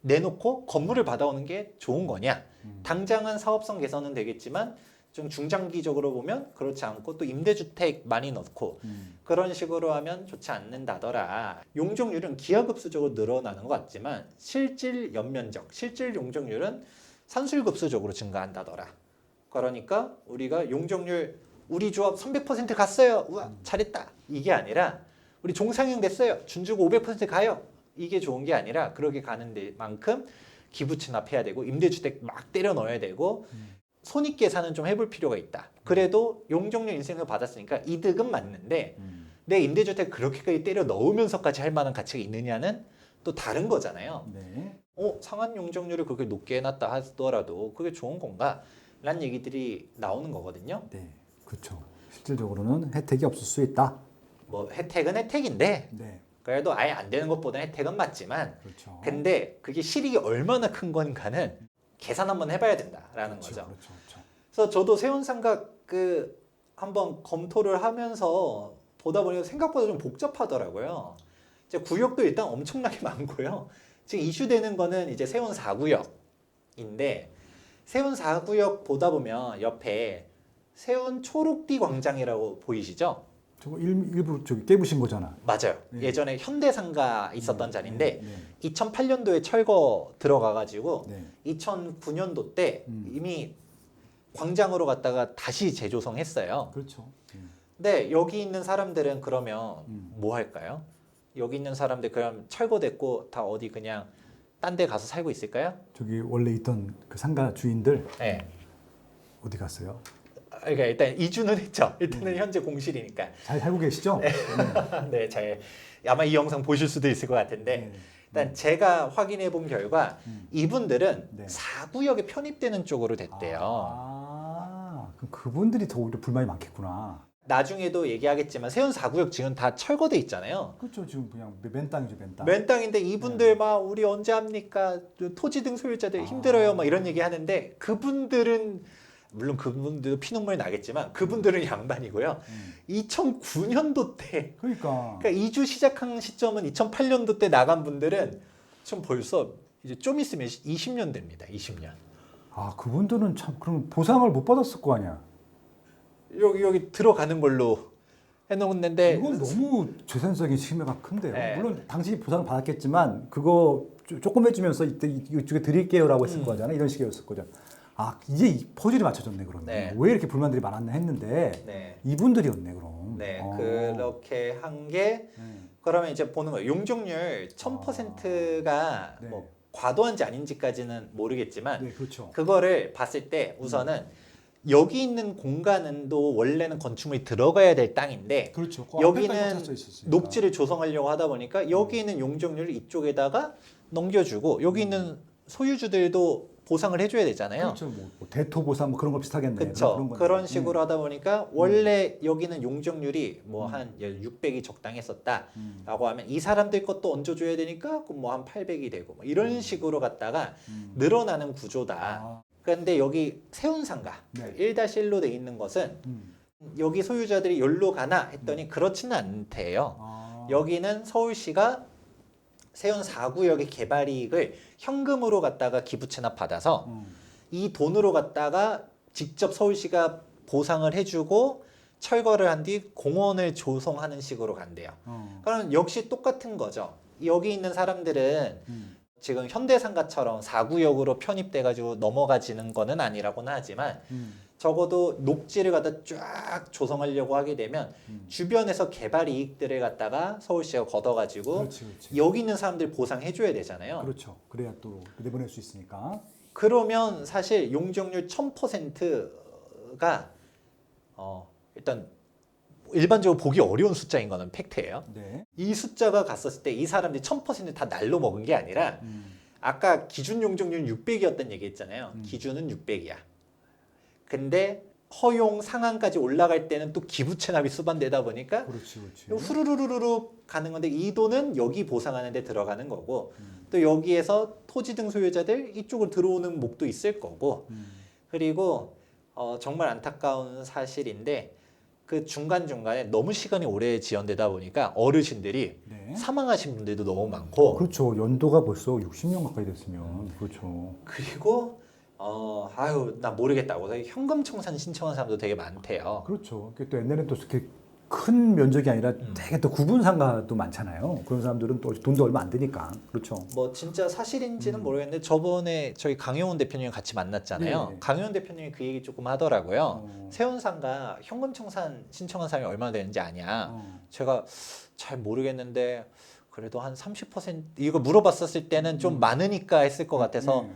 내놓고 건물을 받아오는 게 좋은 거냐? 당장은 사업성 개선은 되겠지만 좀 중장기적으로 보면 그렇지 않고 또 임대주택 많이 넣고 그런 식으로 하면 좋지 않는다더라. 용적률은 기하급수적으로 늘어나는 것 같지만 실질 연면적, 실질 용적률은 산술급수적으로 증가한다더라. 그러니까 우리가 용적률 우리 조합 300% 갔어요. 우와 잘했다. 이게 아니라 우리 종상형 됐어요. 준주고 500% 가요. 이게 좋은 게 아니라 그렇게 가는 데만큼 기부 체납해야 되고 임대주택 막 때려 넣어야 되고 손익 계산은 좀 해볼 필요가 있다. 그래도 용적률 인센티브 받았으니까 이득은 맞는데 내 임대주택 그렇게까지 때려 넣으면서까지 할 만한 가치가 있느냐는 또 다른 거잖아요. 네. 상한 용적률을 그렇게 높게 해놨다 하더라도 그게 좋은 건가? 라는 얘기들이 나오는 거거든요. 네. 그렇죠. 실질적으로는 혜택이 없을 수 있다. 뭐 혜택은 혜택인데 네. 그래도 아예 안 되는 것보다 혜택은 맞지만 그렇죠. 근데 그게 실익이 얼마나 큰 건가는 계산 한번 해봐야 된다라는 그렇죠. 거죠. 그렇죠. 그렇죠. 그래서 저도 세운삼각 한번 검토를 하면서 보다 보니까 생각보다 좀 복잡하더라고요. 이제 구역도 일단 엄청나게 많고요. 지금 이슈되는 거는 이제 세운 4구역인데 세운 4구역 보다 보면 옆에 세운 초록띠 광장이라고 보이시죠? 저거 일부 저기 깨부신 거잖아. 맞아요. 네. 예전에 현대상가 있었던 자리인데 네. 2008년도에 철거 들어가가지고 네. 2009년도 때 음. 이미 광장으로 갔다가 다시 재조성했어요. 그렇죠. 근데 여기 있는 사람들은 그러면 음. 뭐 할까요? 여기 있는 사람들 그럼 철거됐고 다 어디 그냥 딴 데 가서 살고 있을까요? 저기 원래 있던 그 상가 주인들 네. 어디 갔어요? 그러니까 일단 이주는 했죠. 일단은 현재 공실이니까. 잘 살고 계시죠? 네, 잘 아마 이 영상 보실 수도 있을 것 같은데 네. 일단 제가 확인해 본 결과 이분들은 네. 4구역에 편입되는 쪽으로 됐대요. 그럼 그분들이 더 오히려 불만이 많겠구나. 나중에도 얘기하겠지만 세운 4구역 지금 다 철거돼 있잖아요. 그렇죠. 지금 그냥 맨 땅이죠, 맨 땅. 맨 땅인데 이분들 막 우리 언제 합니까? 토지 등 소유자들 힘들어요. 막 이런 얘기 하는데 그분들은 물론 그분들도 피눈물 나겠지만 그분들은 양반이고요. 2009년도 때 그러니까 그러니까 이주 시작한 시점은 2008년도 때 나간 분들은 좀 벌써 이제 좀 있으면 20년 됩니다. 20년. 그분들은 참 그럼 보상을 못 받았을 거 아니야. 여기 들어가는 걸로 해놓는데 이건 너무 재산적인 침해가 큰데요. 네. 물론 당신이 보상을 받았겠지만 그거 조금 해주면서 이쪽에 드릴게요라고 했을 거잖아요. 이런 식이었을 거죠. 아 이제 이 퍼즐이 맞춰졌네 그러면. 네. 왜 이렇게 불만들이 많았나 했는데 네. 이분들이었네 그럼. 네, 그렇게 한 게 그러면 이제 보는 거예요. 용적률 1000%가 네. 뭐 과도한지 아닌지까지는 모르겠지만 네 그렇죠. 그거를 봤을 때 우선은 여기 있는 공간은도 원래는 건축물이 들어가야 될 땅인데 그렇죠. 여기는 녹지를 조성하려고 하다 보니까 여기 있는 용적률을 이쪽에다가 넘겨주고 여기 있는 소유주들도 보상을 해줘야 되잖아요. 그렇죠. 뭐 대토 보상 뭐 그런 거 비슷하겠네. 그렇죠. 건데. 그런 식으로 하다 보니까 원래 여기는 용적률이 뭐 한 600이 적당했었다라고 하면 이 사람들 것도 얹어줘야 되니까 뭐 한 800이 되고 뭐 이런 식으로 갔다가 늘어나는 구조다. 아, 그런데 여기 세운상가 네. 1-1로 돼 있는 것은 여기 소유자들이 여기로 가나 했더니 그렇지는 않대요. 아. 여기는 서울시가 세운 4구역의 개발 이익을 현금으로 갖다가 기부 체납 받아서 이 돈으로 갖다가 직접 서울시가 보상을 해주고 철거를 한 뒤 공원을 조성하는 식으로 간대요. 그럼 역시 똑같은 거죠. 여기 있는 사람들은 지금 현대상가처럼 4구역으로 편입돼가지고 넘어가지는 거는 아니라고는 하지만 적어도 녹지를 갖다 쫙 조성하려고 하게 되면 주변에서 개발 이익들을 갖다가 서울시가 걷어가지고 그렇지, 그렇지. 여기 있는 사람들 보상해줘야 되잖아요. 그렇죠. 그래야 또 내보낼 수 있으니까. 그러면 사실 용적률 1000%가 일단 일반적으로 보기 어려운 숫자인 거는 팩트예요. 네. 이 숫자가 갔었을 때 이 사람들이 1000%다 날로 먹은 게 아니라 아까 기준 용적률 600이었던 얘기 했잖아요. 기준은 600이야. 근데 허용 상한까지 올라갈 때는 또 기부 체납이 수반되다 보니까 그렇지, 그렇지. 후루루루루 가는 건데 이 돈은 여기 보상하는 데 들어가는 거고 또 여기에서 토지 등 소유자들 이쪽으로 들어오는 목도 있을 거고 그리고 정말 안타까운 사실인데 그 중간중간에 너무 시간이 오래 지연되다 보니까 어르신들이 네. 사망하신 분들도 너무 많고 그렇죠. 연도가 벌써 60년 가까이 됐으면 그렇죠. 그리고 아유 나 모르겠다고 현금 청산 신청한 사람도 되게 많대요. 그렇죠. 또 옛날에는 또 그렇게 큰 면적이 아니라 되게 또 구분 상가도 많잖아요. 그런 사람들은 또 돈도 얼마 안 드니까. 그렇죠. 뭐 진짜 사실인지는 모르겠는데 저번에 저희 강효원 대표님이 같이 만났잖아요. 네. 강효원 대표님이 그 얘기 조금 하더라고요. 세운상가 현금 청산 신청한 사람이 얼마나 되는지 아냐. 제가 잘 모르겠는데 그래도 한 30% 이거 물어봤었을 때는 좀 많으니까 했을 것 같아서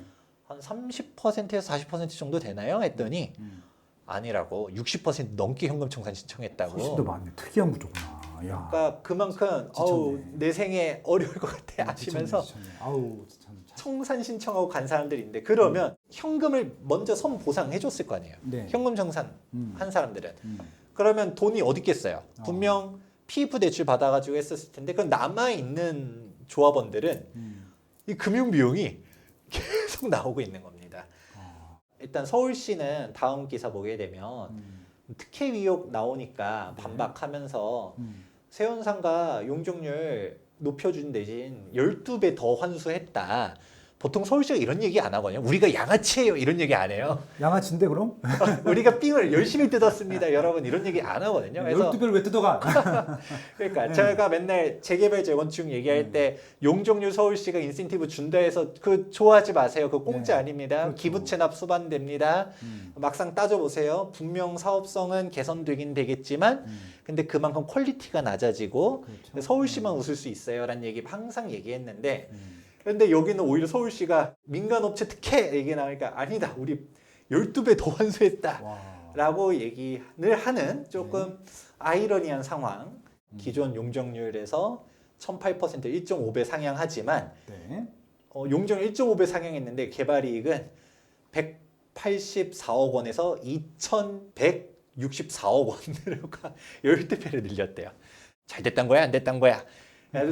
한 30%에서 40% 정도 되나요? 했더니 아니라고 60% 넘게 현금 청산 신청했다고. 훨씬 더 많네. 특이한 구조구나. 야. 그러니까 그만큼 어우 내 생에 어려울 것 같아 하시면서 지쳤네. 아우 참. 청산 신청하고 간 사람들인데 그러면 현금을 먼저 선 보상해 줬을 거 아니에요. 네. 현금 청산 한 사람들은. 음. 그러면 돈이 어디 있겠어요? 분명 PF 대출 받아가지고 했었을 텐데 그 남아 있는 조합원들은 이 금융 비용이 계속 나오고 있는 겁니다. 일단 서울시는 다음 기사 보게 되면 특혜 의혹 나오니까 반박하면서 세운상가 용적률 높여준 대신 12배 더 환수했다. 보통 서울시가 이런 얘기 안 하거든요. 우리가 양아치예요 이런 얘기 안 해요. 양아치인데 그럼? 우리가 삥을 열심히 뜯었습니다 여러분 이런 얘기 안 하거든요. 그래서 12배를 왜 뜯어가? 그러니까 제가 맨날 재개발 재건축 얘기할 때 용적률 서울시가 인센티브 준다 해서 그 좋아하지 마세요. 그 공짜 네. 아닙니다. 그렇죠. 기부채납 수반됩니다. 막상 따져보세요. 분명 사업성은 개선되긴 되겠지만 근데 그만큼 퀄리티가 낮아지고 그렇죠. 서울시만 웃을 수 있어요 라는 얘기 항상 얘기했는데 그런데 여기는 오히려 서울시가 민간업체 특혜 얘기 나오니까 아니다. 우리 12배 더 환수했다. 와. 라고 얘기를 하는 조금 아이러니한 상황. 기존 용적률에서 1008% 1.5배 상향하지만 네. 용적률 1.5배 상향했는데 개발이익은 184억 원에서 2,164억 원으로 12배를 늘렸대요. 잘 됐단 거야? 안 됐단 거야?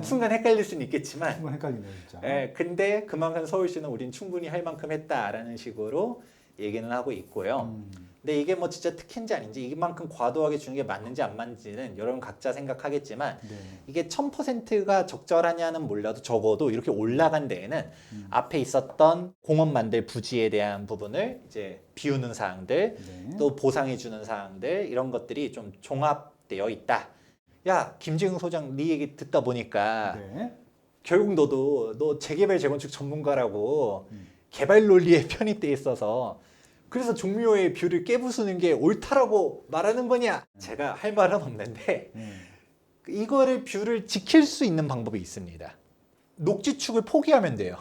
순간 헷갈릴 수는 있겠지만 정말 헷갈리네요, 진짜. 근데 그만큼 서울시는 우린 충분히 할 만큼 했다라는 식으로 얘기는 하고 있고요. 근데 이게 뭐 진짜 특혜인지 아닌지 이만큼 과도하게 주는 게 맞는지 안 맞는지는 여러분 각자 생각하겠지만 네. 이게 1000%가 적절하냐는 몰라도 적어도 이렇게 올라간 데에는 앞에 있었던 공원 만들 부지에 대한 부분을 이제 비우는 사항들 네. 또 보상해 주는 사항들 이런 것들이 좀 종합되어 있다. 야 김재흥 소장 네 얘기 듣다 보니까 네. 결국 너 재개발 재건축 전문가라고 개발 논리에 편입돼 있어서 그래서 종묘의 뷰를 깨부수는 게 옳다라고 말하는 거냐? 제가 할 말은 없는데 이거를 뷰를 지킬 수 있는 방법이 있습니다. 녹지축을 포기하면 돼요.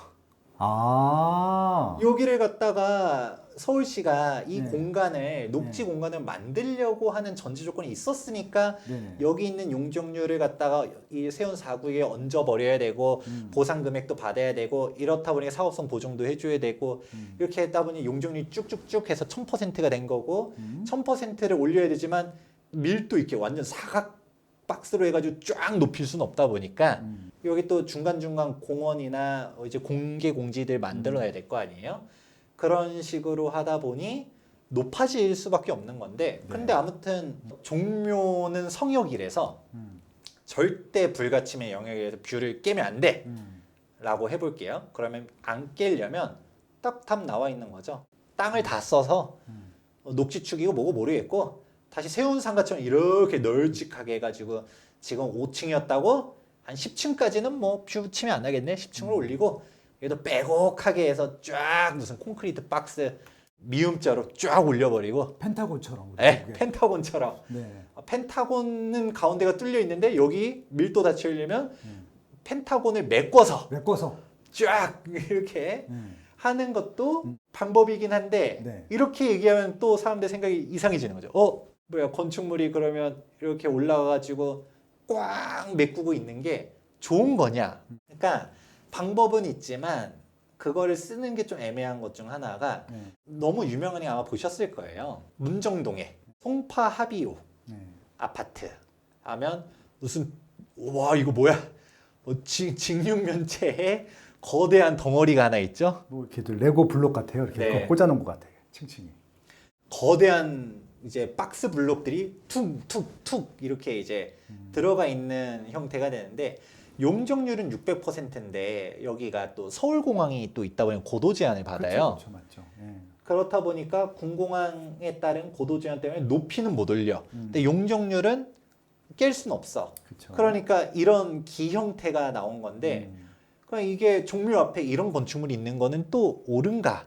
아. 여기를 갖다가 서울시가 이 네. 공간을 녹지 공간을 만들려고 하는 전제 조건이 있었으니까 네. 여기 있는 용적률을 갖다가 이 세운 4구에 얹어 버려야 되고 보상 금액도 받아야 되고 이렇다 보니 사업성 보정도 해줘야 되고 이렇게 했다 보니 용적률이 쭉쭉쭉 해서 1000%가 된 거고 1000%를 올려야 되지만 밀도 있게 완전 사각 박스로 해가지고 쫙 높일 수는 없다 보니까 여기 또 중간중간 공원이나 이제 공개 공지들 만들어야 될 거 아니에요? 그런 식으로 하다 보니 높아질 수밖에 없는 건데 근데 아무튼 종묘는 성역이라서 절대 불가침의 영역에서 뷰를 깨면 안 돼! 라고 해볼게요. 그러면 안 깨려면 딱 답 나와 있는 거죠. 땅을 다 써서 녹지축이고 뭐고 모르겠고 다시 세운 상가처럼 이렇게 널찍하게 해가지고 지금 5층이었다고 한 10층까지는 뭐 뷰 치면 안 나겠네. 10층을 올리고 얘도 빼곡하게 해서 쫙 무슨 콘크리트 박스 미음자로 쫙 올려버리고 펜타곤처럼. 네, 그게. 펜타곤처럼 네. 펜타곤은 가운데가 뚫려 있는데 여기 밀도 다 채우려면 펜타곤을 메꿔서 메꿔서. 쫙 이렇게 음. 하는 것도 방법이긴 한데 네. 이렇게 얘기하면 또 사람들 생각이 이상해지는 거죠. 뭐야 건축물이 그러면 이렇게 올라가가지고 꽉 메꾸고 있는 게 좋은 거냐? 그러니까 방법은 있지만 그거를 쓰는 게 좀 애매한 것 중 하나가 너무 유명한 게 아마 보셨을 거예요. 문정동에 송파 하비오 아파트 하면 무슨 와 이거 뭐야? 직육면체에 거대한 덩어리가 하나 있죠. 뭐 이렇게 레고 블록 같아요. 이렇게 네. 꽂아놓은 것 같아요. 층층이. 거대한 이제 박스 블록들이 툭툭툭 이렇게 이제 들어가 있는 형태가 되는데 용적률은 600%인데 여기가 또 서울공항이 또 있다 보니 고도 제한을 받아요. 그렇죠, 맞죠. 예. 그렇다 보니까 군공항에 따른 고도 제한 때문에 높이는 못 올려. 근데 용적률은 깰 수는 없어. 그렇죠. 그러니까 이런 기 형태가 나온 건데 그러니까 이게 종묘 앞에 이런 건축물이 있는 거는 또 옳은가?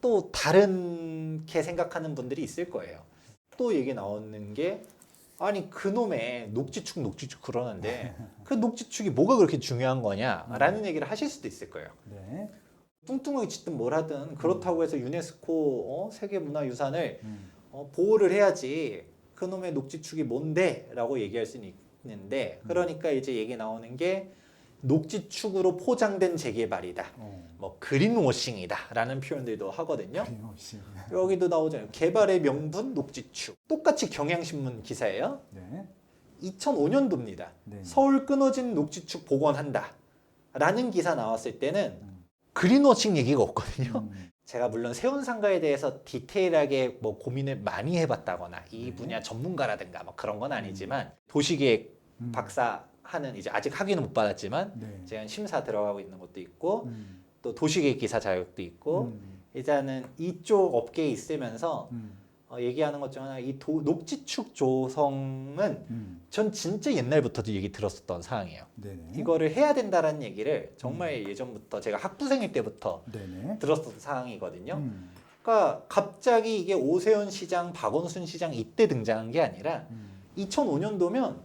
또 다른게 생각하는 분들이 있을 거예요. 또 얘기 나오는 게 아니 그놈의 녹지축 그러는데 그 녹지축이 뭐가 그렇게 중요한 거냐라는 얘기를 하실 수도 있을 거예요. 네. 뚱뚱하게 짓든 뭘 하든 그렇다고 해서 유네스코 세계문화유산을 보호를 해야지 그놈의 녹지축이 뭔데? 라고 얘기할 수는 있는데 그러니까 이제 얘기 나오는 게 녹지축으로 포장된 재개발이다. 뭐 그린워싱이다 라는 표현들도 하거든요. 그린워싱. 여기도 나오잖아요. 개발의 명분 녹지축. 똑같이 경향신문 기사예요. 네. 2005년도입니다. 네. 서울 끊어진 녹지축 복원한다 라는 기사 나왔을 때는 그린워싱 얘기가 없거든요. 제가 물론 세운상가에 대해서 디테일하게 뭐 고민을 많이 해봤다거나 이 분야 전문가라든가 뭐 그런 건 아니지만 도시계획 박사 하는 이제 아직 학위는 못 받았지만 네. 제가 심사 들어가고 있는 것도 있고 또 도시계획 기사 자격도 있고 일단은 이쪽 업계에 있으면서 얘기하는 것 중 하나 이 녹지축 조성은 전 진짜 옛날부터도 얘기 들었었던 사항이에요. 네네. 이거를 해야 된다라는 얘기를 정말 예전부터 제가 학부생일 때부터 네네. 들었던 사항이거든요. 그러니까 갑자기 이게 오세훈 시장, 박원순 시장 이때 등장한 게 아니라 2005년도면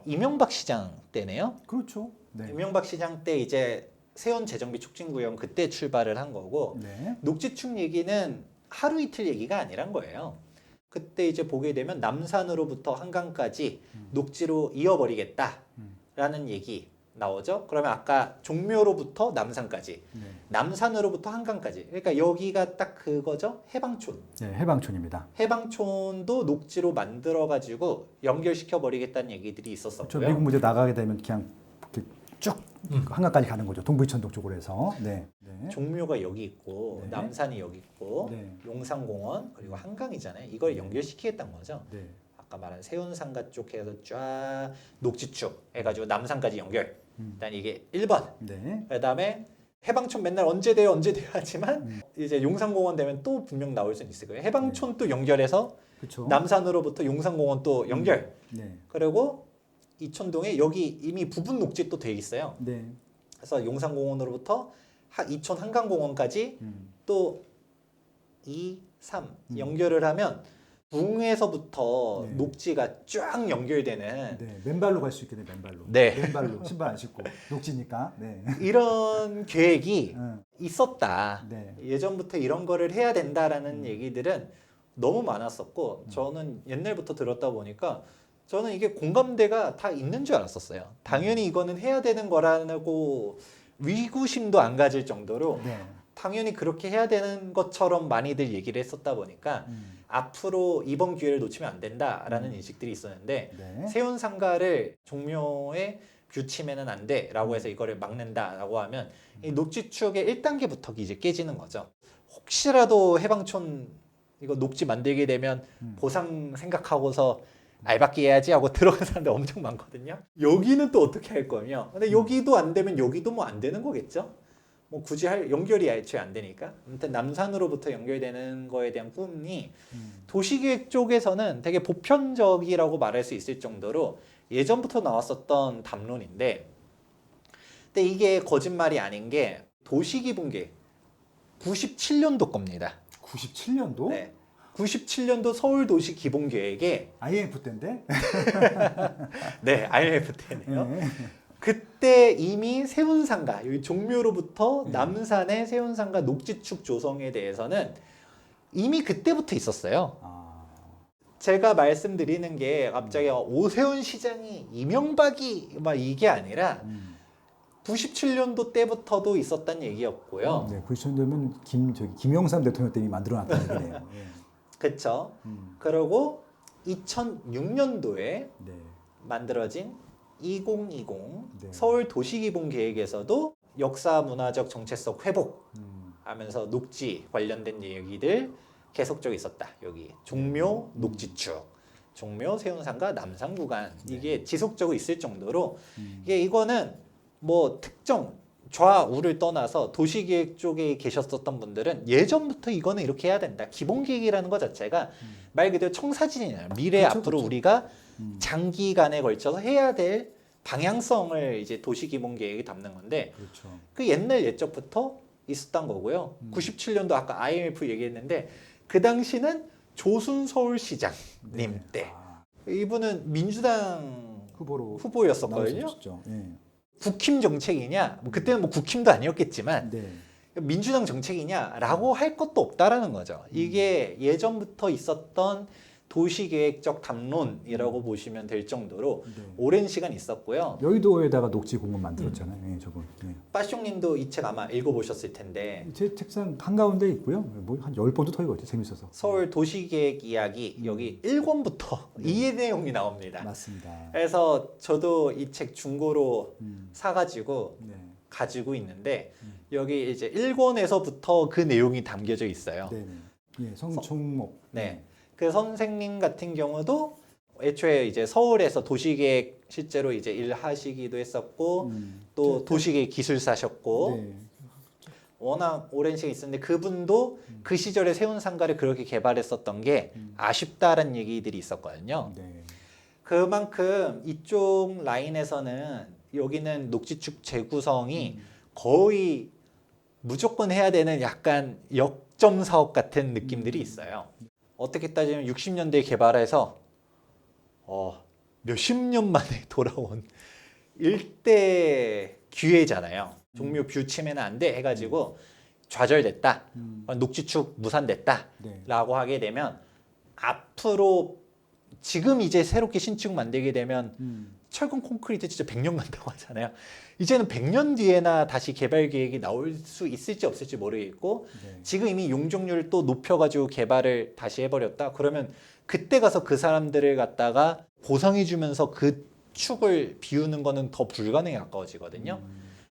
이명박 시장 때네요. 그렇죠. 네. 이명박 시장 때 이제 세운 재정비 촉진구역 그때 출발을 한 거고 네. 녹지축 얘기는 하루 이틀 얘기가 아니란 거예요. 그때 이제 보게 되면 남산으로부터 한강까지 녹지로 이어버리겠다라는 얘기 나오죠. 그러면 아까 종묘로부터 남산까지, 네. 남산으로부터 한강까지. 그러니까 여기가 딱 그거죠. 해방촌. 네, 해방촌입니다. 해방촌도 녹지로 만들어가지고 연결시켜 버리겠다는 얘기들이 저 있었었고요. 미국 무대 나가게 되면 그냥 이렇게 쭉 한강까지 가는 거죠. 동부이천동 쪽으로 해서. 네. 네. 종묘가 여기 있고 네. 남산이 여기 있고 네. 용산공원 그리고 한강이잖아요. 이걸 연결시키겠다는 거죠. 네. 아까 말한 세운상가 쪽에서 쫙 녹지축 해가지고 남산까지 연결. 일단 이게 1번. 네. 그다음에 해방촌 맨날 언제 돼요 하지만 이제 용산공원 되면 또 분명 나올 수는 있을 거예요. 해방촌 또 연결해서 그렇죠. 남산으로부터 용산공원 또 연결. 네. 그리고 이촌동에 여기 이미 부분 녹지 또 돼 있어요. 네. 그래서 용산공원으로부터 이촌 한강공원까지 또 2, 3 연결을 하면 붕에서부터 네. 녹지가 쫙 연결되는 네. 맨발로 갈 수 있겠네. 맨발로. 네. 맨발로 신발 안 신고 녹지니까. 네. 이런 계획이 있었다. 네. 예전부터 이런 거를 해야 된다라는 얘기들은 너무 많았었고 저는 옛날부터 들었다 보니까 저는 이게 공감대가 다 있는 줄 알았었어요. 당연히 이거는 해야 되는 거라고 위구심도 안 가질 정도로 네. 당연히 그렇게 해야 되는 것처럼 많이들 얘기를 했었다 보니까 앞으로 이번 기회를 놓치면 안 된다라는 인식들이 있었는데 네. 세운상가를 종묘의 뷰 침해는 안 돼라고 해서 이거를 막는다라고 하면 이 녹지축의 1단계부터 이제 깨지는 거죠. 혹시라도 해방촌 이거 녹지 만들게 되면 보상 생각하고서 알바끼 해야지 하고 들어간 사람들 엄청 많거든요. 여기는 또 어떻게 할 거며? 근데 여기도 안 되면 여기도 뭐 안 되는 거겠죠? 뭐 굳이 할 연결이 애초에 안 되니까. 아무튼 남산으로부터 연결되는 거에 대한 꿈이 도시계획 쪽에서는 되게 보편적이라고 말할 수 있을 정도로 예전부터 나왔었던 담론인데, 근데 이게 거짓말이 아닌 게 도시기본계획 97년도 겁니다. 97년도? 네. 97년도 서울도시기본계획에 IMF 때인데? 네, IMF 때네요. 네. 그때 이미 세운상가, 여기 종묘로부터 남산의 세운상가 녹지축 조성에 대해서는 이미 그때부터 있었어요. 아, 제가 말씀드리는 게 갑자기 오세훈 시장이 이명박이 막 이게 아니라 97년도 때부터도 있었단 얘기였고요. 네, 97년도면 김영삼 대통령 때 이미 만들어놨다는 얘기네요. 네. 그렇죠. 그리고 2006년도에 네. 만들어진 2020 네. 서울 도시기본 계획에서도 역사 문화적 정체성 회복 하면서 녹지 관련된 얘기들 계속적으로 있었다. 여기 종묘 녹지축, 종묘 세운상가 남산 구간 이게 지속적으로 있을 정도로 이거는 뭐 특정 좌우를 떠나서 도시계획 쪽에 계셨었던 분들은 예전부터 이거는 이렇게 해야 된다. 기본계획이라는 것 자체가 말 그대로 청사진이에요. 미래 그렇죠, 앞으로 그렇죠. 우리가 장기간에 걸쳐서 해야 될 방향성을 이제 도시기본계획에 담는 건데 그렇죠. 그 옛날 옛적부터 있었던 거고요. 97년도 아까 IMF 얘기했는데 그 당시는 조순 서울시장님 네. 때 아, 이분은 민주당 후보로 후보였었거든요. 나오셨죠. 네. 국힘 정책이냐? 뭐 그때는 뭐 국힘도 아니었겠지만 네. 민주당 정책이냐라고 할 것도 없다라는 거죠. 이게 예전부터 있었던 도시계획적 담론이라고 보시면 될 정도로 네. 오랜 시간 있었고요. 여의도에다가 녹지 공원 만들었잖아요. 네, 저분. 네. 빠숑님도 이 책 아마 읽어보셨을 텐데 제 책상 한가운데 있고요. 뭐 한 10번도 더 읽었죠. 재밌어서. 서울 도시계획 이야기 여기 1권부터 이 내용이 나옵니다. 맞습니다. 그래서 저도 이 책 중고로 사가지고 네. 가지고 있는데 여기 이제 1권에서부터 그 내용이 담겨져 있어요. 네. 네. 예, 성총목. 네. 그 선생님 같은 경우도 애초에 이제 서울에서 도시계획 실제로 이제 일하시기도 했었고 또 도시계획 기술사셨고 네. 워낙 오랜 시간 있었는데 그분도 그 시절에 세운상가를 그렇게 개발했었던 게 아쉽다라는 얘기들이 있었거든요. 네. 그만큼 이쪽 라인에서는 여기는 녹지축 재구성이 거의 무조건 해야 되는 약간 역점 사업 같은 느낌들이 있어요. 어떻게 따지면 60년대에 개발해서 몇십 년 만에 돌아온 일대 기회잖아요. 종묘 뷰 침해는 안 돼 해가지고 좌절됐다. 녹지축 무산됐다. 네. 라고 하게 되면 앞으로 지금 이제 새롭게 신축 만들게 되면 철근 콘크리트 진짜 100년 간다고 하잖아요. 이제는 100년 뒤에나 다시 개발 계획이 나올 수 있을지 없을지 모르겠고 네. 지금 이미 용적률을 또 높여가지고 개발을 다시 해버렸다. 그러면 그때 가서 그 사람들을 갖다가 보상해주면서 그 축을 비우는 거는 더 불가능에 가까워지거든요.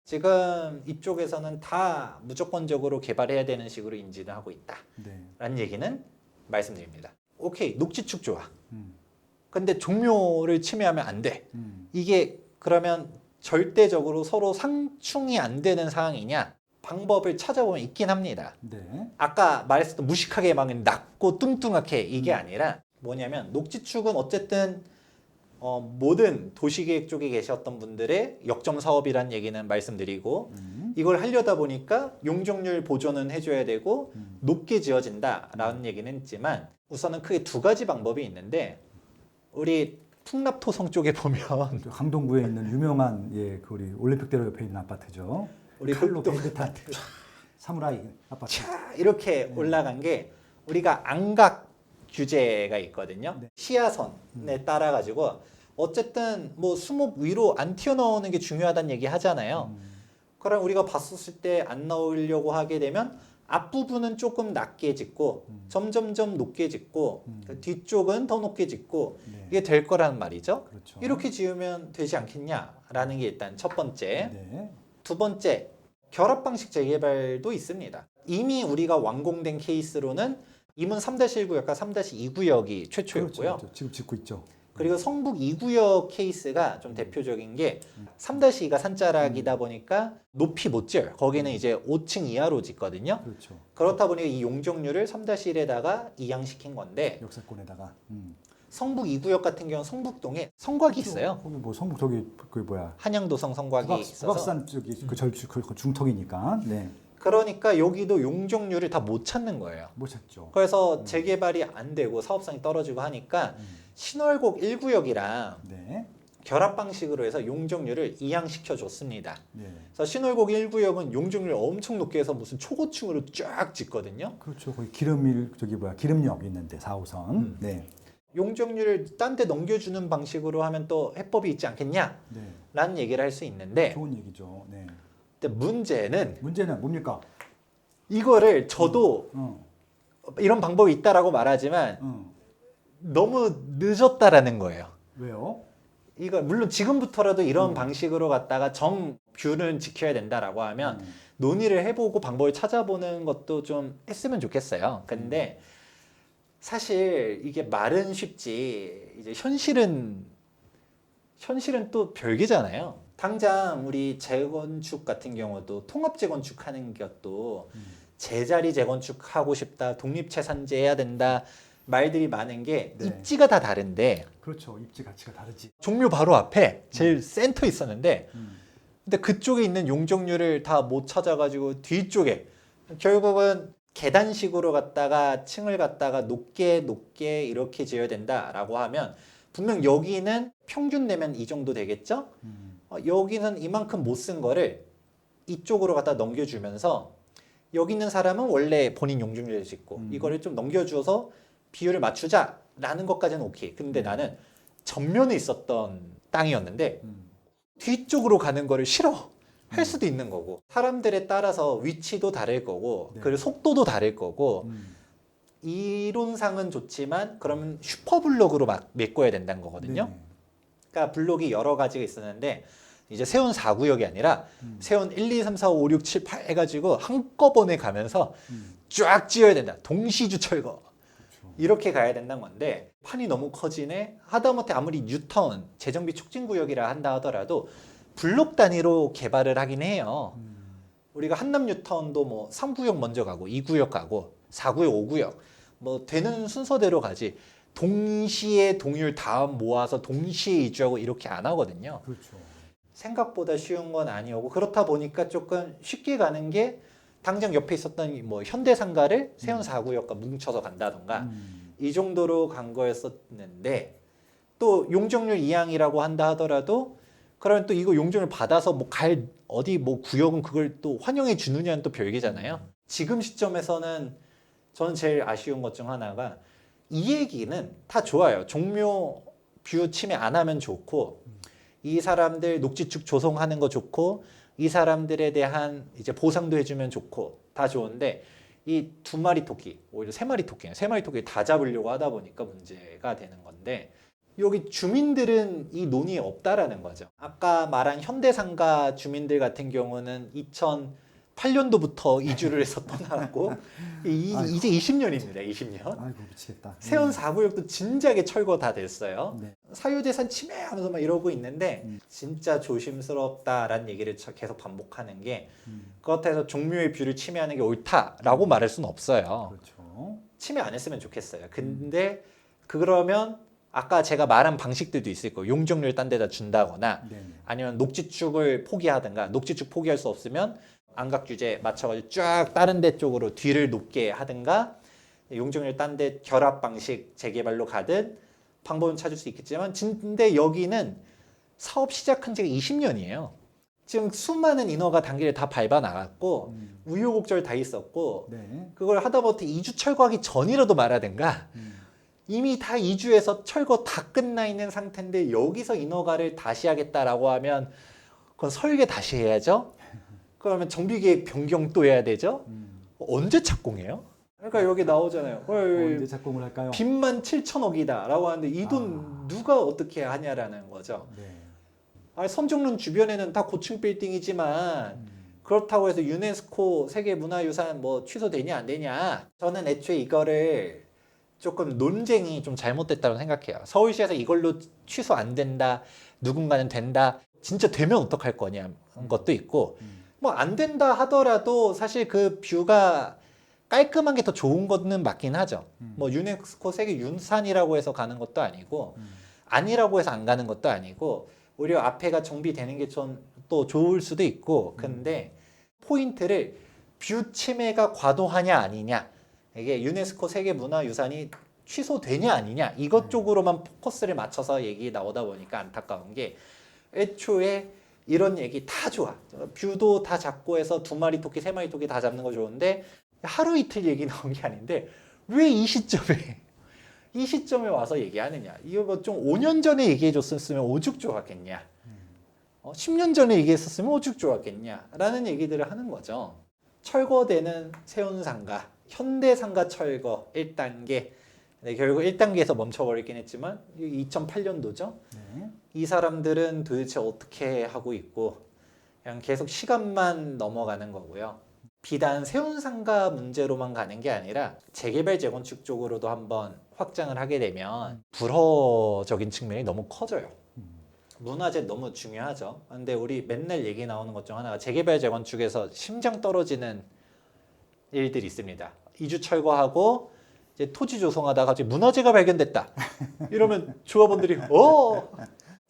지금 이쪽에서는 다 무조건적으로 개발해야 되는 식으로 인지를 하고 있다. 네. 라는 얘기는 말씀드립니다. 오케이, 녹지축 좋아. 근데 종묘를 침해하면 안 돼. 이게 그러면 절대적으로 서로 상충이 안 되는 상황이냐? 방법을 찾아보면 있긴 합니다. 네. 아까 말했었던 무식하게 막 낮고 뚱뚱하게 이게 아니라 뭐냐면 녹지축은 어쨌든 모든 도시계획 쪽에 계셨던 분들의 역점 사업이란 얘기는 말씀드리고 이걸 하려다 보니까 용적률 보존은 해줘야 되고 높게 지어진다라는 얘기는 있지만 우선은 크게 두 가지 방법이 있는데 우리 풍납토성 쪽에 보면 강동구에 있는 유명한 그 우리 올림픽대로 옆에 있는 아파트죠. 우리 칼로 또- 밴듯한 사무라이 아파트. 이렇게 올라간 게 우리가 안각 규제가 있거든요. 네. 시야선에 따라 가지고 어쨌든 뭐 수목 위로 안 튀어나오는 게 중요하다는 얘기 하잖아요. 그럼 우리가 봤었을 때 안 나오려고 하게 되면 앞부분은 조금 낮게 짓고 점점점 높게 짓고 뒤쪽은 더 높게 짓고 네. 이게 될 거라는 말이죠. 그렇죠. 이렇게 지으면 되지 않겠냐라는 게 일단 첫 번째. 네. 두 번째, 결합 방식 재개발도 있습니다. 이미 우리가 완공된 케이스로는 임은 3-1구역과 3-2구역이 최초였고요. 그렇죠. 지금 짓고 있죠. 그리고 성북 2구역 케이스가 좀 대표적인 게 3-2가 산자락이다 보니까 높이 못 지어요. 거기는 이제 5층 이하로 짓거든요. 그렇죠. 그렇다 보니까 이 용적률을 3-1에다가 이양시킨 건데 역세권에다가. 성북 2구역 같은 경우는 성북동에 성곽이 있어요. 거기 뭐 성북 저기 그 뭐야? 한양도성 성곽이 있어서 북악산 쪽이 그 중턱이니까. 네. 그러니까 여기도 용적률을 다 못 찾는 거예요. 못 찾죠. 그래서 재개발이 안 되고 사업성이 떨어지고 하니까 신월곡 1구역이랑 네. 결합 방식으로 해서 용적률을 이양시켜 줬습니다. 네. 그래서 신월곡 1구역은 용적률 엄청 높게 해서 무슨 초고층으로 쫙 짓거든요. 그렇죠. 거기 기름역 있는데 4호선. 네. 용적률을 딴 데 넘겨주는 방식으로 하면 또 해법이 있지 않겠냐라는 네. 얘기를 할 수 있는데 좋은 얘기죠. 네. 근데 문제는 문제는 뭡니까? 이거를 저도 이런 방법이 있다라고 말하지만 너무 늦었다라는 거예요. 왜요? 이거 물론 지금부터라도 이런 방식으로 갖다가 정 뷰는 지켜야 된다라고 하면 논의를 해보고 방법을 찾아보는 것도 좀 했으면 좋겠어요. 근데 사실 이게 말은 쉽지 이제 현실은 또 별개잖아요. 당장 우리 재건축 같은 경우도 통합 재건축하는 것도 제자리 재건축하고 싶다, 독립재산제 해야 된다 말들이 많은 게 네. 입지가 다 다른데 그렇죠. 입지 가치가 다르지. 종묘 바로 앞에 제일 센터 있었는데 근데 그쪽에 있는 용적률을 다 못 찾아가지고 뒤쪽에 결국은 계단식으로 갖다가 층을 갖다가 높게 이렇게 지어야 된다라고 하면 분명 여기는 평균 내면 이 정도 되겠죠? 여기는 이만큼 못 쓴 거를 이쪽으로 갖다 넘겨주면서 여기 있는 사람은 원래 본인 용적률을 짓고 이거를 좀 넘겨주어서 비율을 맞추자라는 것까지는 오케이. 근데 나는 전면에 있었던 땅이었는데 뒤쪽으로 가는 거를 싫어 할 수도 있는 거고 사람들에 따라서 위치도 다를 거고 네. 그리고 속도도 다를 거고 이론상은 좋지만 그러면 슈퍼블록으로 막 메꿔야 된다는 거거든요. 네. 그러니까 블록이 여러 가지가 있었는데 이제 세운 4구역이 아니라 세운 1, 2, 3, 4, 5, 6, 7, 8 해가지고 한꺼번에 가면서 쫙 지어야 된다. 동시주 철거. 그렇죠. 이렇게 가야 된다는 건데 판이 너무 커지네. 하다못해 아무리 뉴타운 재정비 촉진구역이라 한다 하더라도 블록 단위로 개발을 하긴 해요. 우리가 한남 뉴타운도 뭐 3구역 먼저 가고 2구역 가고 4구역, 5구역 뭐 되는 순서대로 가지 동시에 동률 다 모아서 동시에 이주하고 이렇게 안 하거든요. 그렇죠. 생각보다 쉬운 건 아니었고 그렇다 보니까 조금 쉽게 가는 게 당장 옆에 있었던 뭐 현대상가를 세운 4구역과 뭉쳐서 간다던가 이 정도로 간 거였었는데 또 용적률 이양이라고 한다 하더라도 그러면 또 이거 용적률 받아서 뭐 갈 어디 뭐 구역은 그걸 또 환영해 주느냐는 또 별개잖아요. 지금 시점에서는 저는 제일 아쉬운 것 중 하나가 이 얘기는 다 좋아요. 종묘 뷰 침해 안 하면 좋고 이 사람들 녹지축 조성하는 거 좋고 이 사람들에 대한 이제 보상도 해주면 좋고 다 좋은데 이 두 마리 토끼 오히려 세 마리 토끼 다 잡으려고 하다 보니까 문제가 되는 건데 여기 주민들은 이 논의에 없다라는 거죠. 아까 말한 현대상가 주민들 같은 경우는 8년도부터 이주를 해서 떠나고 이제 20년입니다. 20년. 아이고 미치겠다. 세운 4구역도 진작에 철거 다 됐어요. 네. 사유재산 침해하면서 막 이러고 있는데 진짜 조심스럽다라는 얘기를 계속 반복하는 게 그렇다 해서 종묘의 뷰를 침해하는 게 옳다라고 말할 수는 없어요. 그렇죠. 침해 안 했으면 좋겠어요. 근데 그러면 아까 제가 말한 방식들도 있을 거예요. 용적률 딴 데다 준다거나 네네. 아니면 녹지축을 포기하든가 녹지축 포기할 수 없으면 안각규제 맞춰가지고 쫙 다른 데 쪽으로 뒤를 높게 하든가 용적률 딴 데 결합 방식 재개발로 가든 방법은 찾을 수 있겠지만 근데 여기는 사업 시작한 지가 20년이에요. 지금 수많은 인허가 단계를 다 밟아 나갔고 우여곡절 다 있었고 네. 그걸 하다 보니 이주 철거하기 전이라도 말하든가 이미 다 이주해서 철거 다 끝나 있는 상태인데 여기서 인허가를 다시 하겠다라고 하면 그건 설계 다시 해야죠. 그러면 정비계획 변경 또 해야 되죠. 언제 착공해요? 그러니까 여기 나오잖아요. 언제 착공을 할까요? 빚만 7천억이다라고 하는데 이 돈 누가 어떻게 하냐라는 거죠. 네. 아니, 선정릉 주변에는 다 고층 빌딩이지만 그렇다고 해서 유네스코 세계문화유산 뭐 취소되냐 안 되냐. 저는 애초에 이거를 조금 논쟁이 좀 잘못됐다고 생각해요. 서울시에서 이걸로 취소 안 된다, 누군가는 된다, 진짜 되면 어떡할 거냐 것도 있고 뭐 안 된다 하더라도 사실 그 뷰가 깔끔한 게 더 좋은 거는 맞긴 하죠. 뭐 유네스코 세계 유산이라고 해서 가는 것도 아니고 아니라고 해서 안 가는 것도 아니고 오히려 앞에가 정비되는 게 좀 또 좋을 수도 있고 근데 포인트를 뷰 침해가 과도하냐 아니냐 이게 유네스코 세계문화유산이 취소되냐 아니냐 이것 쪽으로만 포커스를 맞춰서 얘기 나오다 보니까 안타까운 게 애초에 이런 얘기 다 좋아. 뷰도 다 잡고 해서 2마리 토끼, 3마리 토끼 다 잡는 거 좋은데 하루 이틀 얘기 나온 게 아닌데 왜 이 시점에 와서 얘기하느냐. 이거 뭐 좀 5년 전에 얘기해 줬었으면 오죽 좋았겠냐. 10년 전에 얘기했었으면 오죽 좋았겠냐. 라는 얘기들을 하는 거죠. 철거되는 세운상가, 현대상가 철거 1단계. 네, 결국 1단계에서 멈춰버리긴 했지만 2008년도죠. 네. 이 사람들은 도대체 어떻게 하고 있고 그냥 계속 시간만 넘어가는 거고요. 비단 세운상가 문제로만 가는 게 아니라 재개발 재건축 쪽으로도 한번 확장을 하게 되면 불허적인 측면이 너무 커져요. 문화재 너무 중요하죠. 근데 우리 맨날 얘기 나오는 것 중 하나가 재개발 재건축에서 심장 떨어지는 일들이 있습니다. 이주 철거하고 이제 토지 조성하다가 갑자기 문화재가 발견됐다. 이러면 조합원들이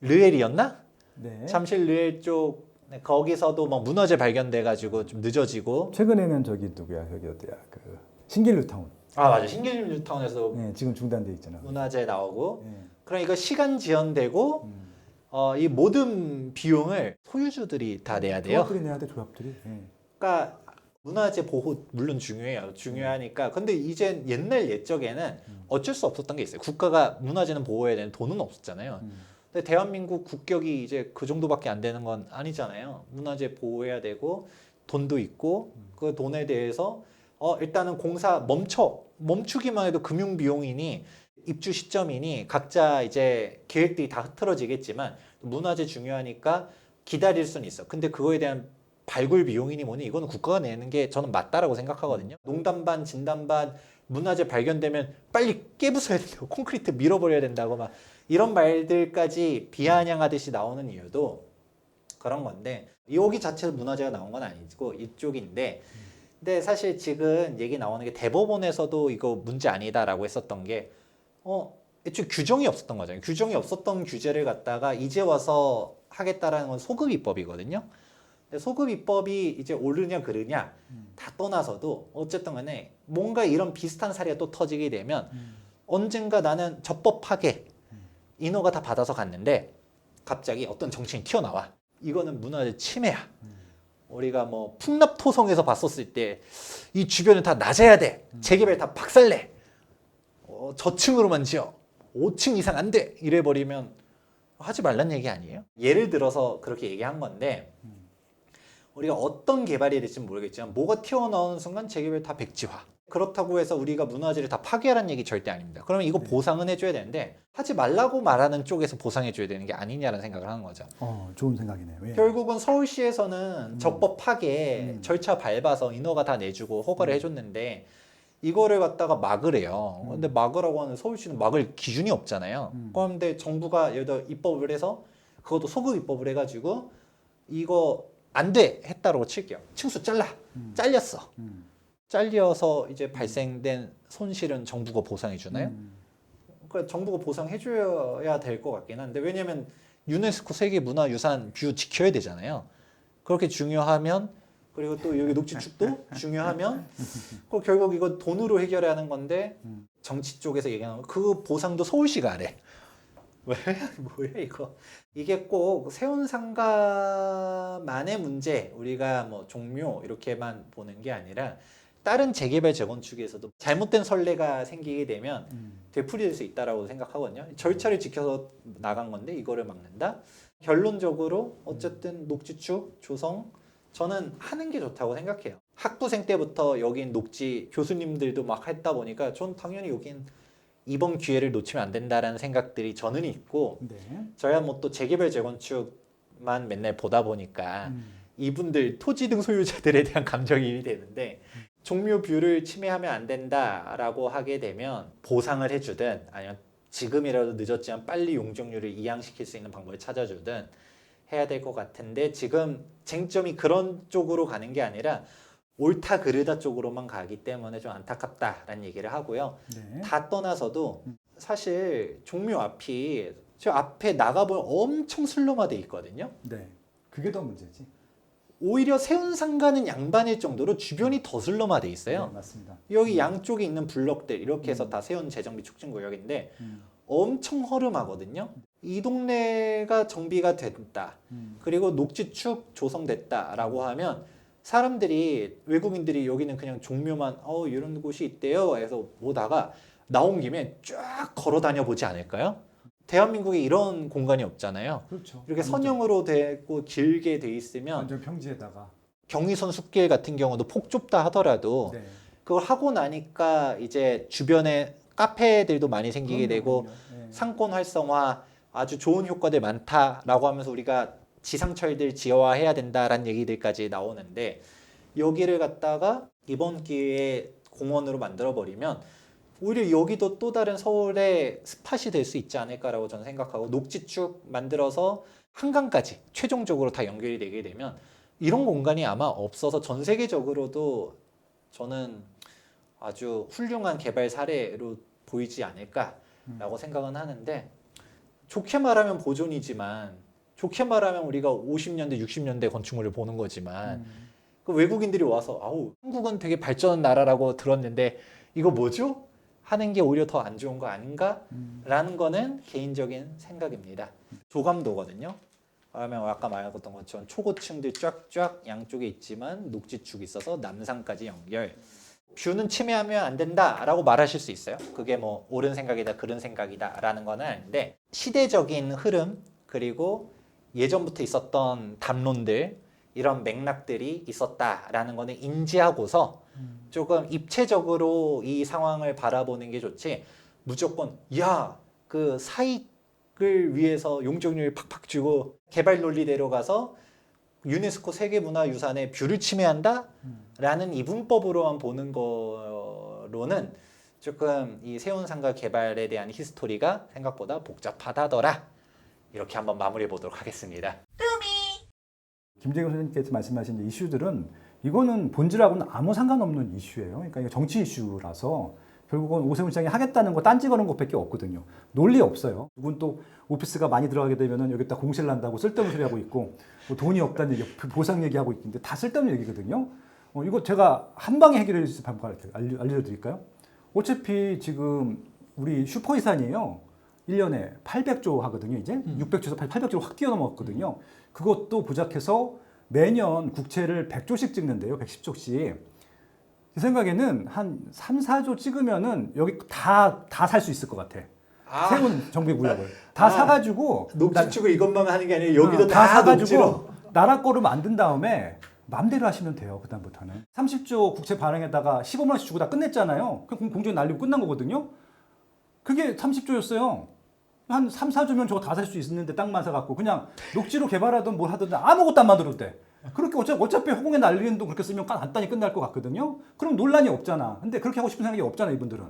르엘이었나? 네. 잠실 르엘 쪽 거기서도 뭐 문화재 발견돼가지고 좀 늦어지고. 최근에는 저기 누구야? 여기 어디야? 그 신길루타운. 아 맞아. 신길뉴타운에서 네, 지금 중단돼 있잖아. 문화재 나오고. 네. 그러니까 시간 지연되고 이 모든 비용을 소유주들이 다 내야 돼요. 조합들이 내야 돼, 조합들이. 네. 그러니까 문화재 보호 물론 중요해요. 중요하니까. 근데 이제 옛날 옛적에는 어쩔 수 없었던 게 있어요. 국가가 문화재는 보호해야 되는 돈은 없었잖아요. 근데 대한민국 국격이 이제 그 정도밖에 안 되는 건 아니잖아요. 문화재 보호해야 되고 돈도 있고 그 돈에 대해서 일단은 공사 멈추기만 해도 금융 비용이니 입주 시점이니 각자 이제 계획들이 다 흐트러지겠지만 문화재 중요하니까 기다릴 수는 있어. 근데 그거에 대한 발굴 비용이니 뭐니 이거는 국가가 내는 게 저는 맞다라고 생각하거든요. 농담 반 진담 반 문화재 발견되면 빨리 깨부숴야 된다고 콘크리트 밀어버려야 된다고 막 이런 말들까지 비아냥하듯이 나오는 이유도 그런 건데 여기 자체로 문화재가 나온 건 아니고 이쪽인데 근데 사실 지금 얘기 나오는 게 대법원에서도 이거 문제 아니다라고 했었던 게 애초에 규정이 없었던 거잖아요. 규정이 없었던 규제를 갖다가 이제 와서 하겠다라는 건 소급 입법이거든요. 근데 소급 입법이 이제 옳으냐 그르냐 다 떠나서도 어쨌든 간에 뭔가 이런 비슷한 사례가 또 터지게 되면 언젠가 나는 적법하게 인허가 다 받아서 갔는데 갑자기 어떤 정치인이 튀어나와. 이거는 문화재 침해야. 우리가 뭐 풍납토성에서 봤었을 때 이 주변은 다 낮아야 돼. 재개발 다 박살내. 저층으로만 지어. 5층 이상 안 돼. 이래버리면 하지 말란 얘기 아니에요? 예를 들어서 그렇게 얘기한 건데 우리가 어떤 개발이 될지 모르겠지만 뭐가 튀어나오는 순간 재개발 다 백지화. 그렇다고 해서 우리가 문화재를 다 파괴하라는 얘기 절대 아닙니다. 그러면 이거 네. 보상은 해줘야 되는데 하지 말라고 말하는 쪽에서 보상해줘야 되는 게 아니냐라는 생각을 하는 거죠. 좋은 생각이네요. 예. 결국은 서울시에서는 적법 파괴 절차 밟아서 인허가 다 내주고 허가를 해줬는데 이거를 갖다가 막으래요. 근데 막으라고 하는 서울시는 막을 기준이 없잖아요. 그런데 정부가 예를 들어 입법을 해서 그것도 소급 입법을 해가지고 이거 안 돼 했다라고 칠게요. 층수 잘렸어. 잘려서 이제 발생된 손실은 정부가 보상해 주나요? 그러니까 정부가 보상해 줘야 될 것 같긴 한데 왜냐면 유네스코 세계문화유산 뷰 지켜야 되잖아요. 그렇게 중요하면 그리고 또 여기 녹지축도 중요하면 그 결국 이거 돈으로 해결해야 하는 건데 정치 쪽에서 얘기하는 거 그 보상도 서울시가 하래. 왜? 뭐야 이거? 이게 꼭 세운상가만의 문제, 우리가 뭐 종묘 이렇게만 보는 게 아니라 다른 재개발 재건축에서도 잘못된 선례가 생기게 되면 되풀이될 수 있다라고 생각하거든요. 절차를 지켜서 나간 건데 이거를 막는다? 결론적으로 어쨌든 녹지축, 조성 저는 하는 게 좋다고 생각해요. 학부생 때부터 여긴 녹지 교수님들도 막 했다 보니까 전 당연히 여긴 이번 기회를 놓치면 안 된다라는 생각들이 저는 있고 네. 저야 뭐 또 재개발 재건축만 맨날 보다 보니까 이분들 토지 등 소유자들에 대한 감정이입이 되는데 종묘 뷰를 침해하면 안 된다라고 하게 되면 보상을 해주든 아니면 지금이라도 늦었지만 빨리 용적률을 이양시킬 수 있는 방법을 찾아주든 해야 될 것 같은데 지금 쟁점이 그런 쪽으로 가는 게 아니라 옳다 그르다 쪽으로만 가기 때문에 좀 안타깝다라는 얘기를 하고요. 네. 다 떠나서도 사실 종묘 앞이 저 앞에 나가보면 엄청 슬럼화돼 있거든요. 네. 그게 더 문제지. 오히려 세운상가는 양반일 정도로 주변이 더 슬럼화돼 있어요. 네, 맞습니다. 여기 양쪽에 있는 블럭들 이렇게 해서 다 세운 재정비 촉진구역인데 엄청 허름하거든요. 이 동네가 정비가 됐다. 그리고 녹지축 조성됐다라고 하면 사람들이 외국인들이 여기는 그냥 종묘만 이런 곳이 있대요 해서 보다가 나온 김에 쫙 걸어 다녀 보지 않을까요? 대한민국에 이런 공간이 없잖아요. 그렇죠. 이렇게 선형으로 되고 길게 돼 있으면 완전 평지에다가. 경의선 숲길 같은 경우도 폭 좁다 하더라도 네. 그걸 하고 나니까 이제 주변에 카페들도 많이 생기게 되고 네. 상권 활성화 아주 좋은 효과들 많다라고 하면서 우리가 지상철들 지어야 된다라는 얘기들까지 나오는데 여기를 갖다가 이번 기회에 공원으로 만들어 버리면 오히려 여기도 또 다른 서울의 스팟이 될 수 있지 않을까라고 저는 생각하고 녹지축 만들어서 한강까지 최종적으로 다 연결이 되게 되면 이런 공간이 아마 없어서 전 세계적으로도 저는 아주 훌륭한 개발 사례로 보이지 않을까라고 생각은 하는데 좋게 말하면 보존이지만 좋게 말하면 우리가 50년대, 60년대 건축물을 보는 거지만 그 외국인들이 와서 아우 한국은 되게 발전한 나라라고 들었는데 이거 뭐죠? 하는 게 오히려 더 안 좋은 거 아닌가? 라는 거는 개인적인 생각입니다. 조감도거든요. 그러면 아까 말했던 것처럼 초고층들 쫙쫙 양쪽에 있지만 녹지축이 있어서 남산까지 연결. 뷰는 침해하면 안 된다라고 말하실 수 있어요. 그게 뭐 옳은 생각이다, 그른 생각이다라는 건 아닌데 시대적인 흐름 그리고 예전부터 있었던 담론들 이런 맥락들이 있었다라는 거는 인지하고서 조금 입체적으로 이 상황을 바라보는 게 좋지 무조건 그 사익을 위해서 용적률 팍팍 주고 개발 논리대로 가서 유네스코 세계문화유산의 뷰를 침해한다? 라는 이분법으로만 보는 거로는 조금 이 세운상가 개발에 대한 히스토리가 생각보다 복잡하다더라. 이렇게 한번 마무리해 보도록 하겠습니다. 김재경 선생님께서 말씀하신 이슈들은 이거는 본질하고는 아무 상관없는 이슈예요. 그러니까 이거 정치 이슈라서 결국은 오세훈 시장이 하겠다는 거 딴지 거는 것밖에 없거든요. 논리 없어요. 누군 또 오피스가 많이 들어가게 되면은 여기다 공실 난다고 쓸데없는 소리 하고 있고 뭐 돈이 없다는 얘기, 보상 얘기하고 있는데 다 쓸데없는 얘기거든요. 이거 제가 한 방에 해결해 줄 수 있는 방법을 알려드릴까요? 어차피 지금 우리 슈퍼이산이에요. 1년에 800조 하거든요. 이제 600조에서 800조로 확 뛰어넘었거든요. 그것도 부작해서 매년 국채를 100조씩 찍는데요. 110조씩. 제 생각에는 한 3, 4조 찍으면은 여기 다 살 수 있을 것 같아. 세운 정비 구역을 다 사가지고 녹지축을 이것만 하는 게 아니라 여기도 다 사가지고 녹지로. 나라 거로 만든 다음에 마음대로 하시면 돼요. 그다음부터는 30조 국채 발행에다가 15만 원씩 주고 다 끝냈잖아요. 그럼 공중에 날리고 끝난 거거든요. 그게 30조였어요. 한 3, 4조면 저거 다 살 수 있는데 땅만 사갖고 그냥 녹지로 개발하든 뭘 하든 아무것도 안 만들어도 돼. 그렇게 어차피 허공에 날리는 돈 그렇게 쓰면 간단히 끝날 것 같거든요. 그럼 논란이 없잖아. 근데 그렇게 하고 싶은 생각이 없잖아, 이분들은.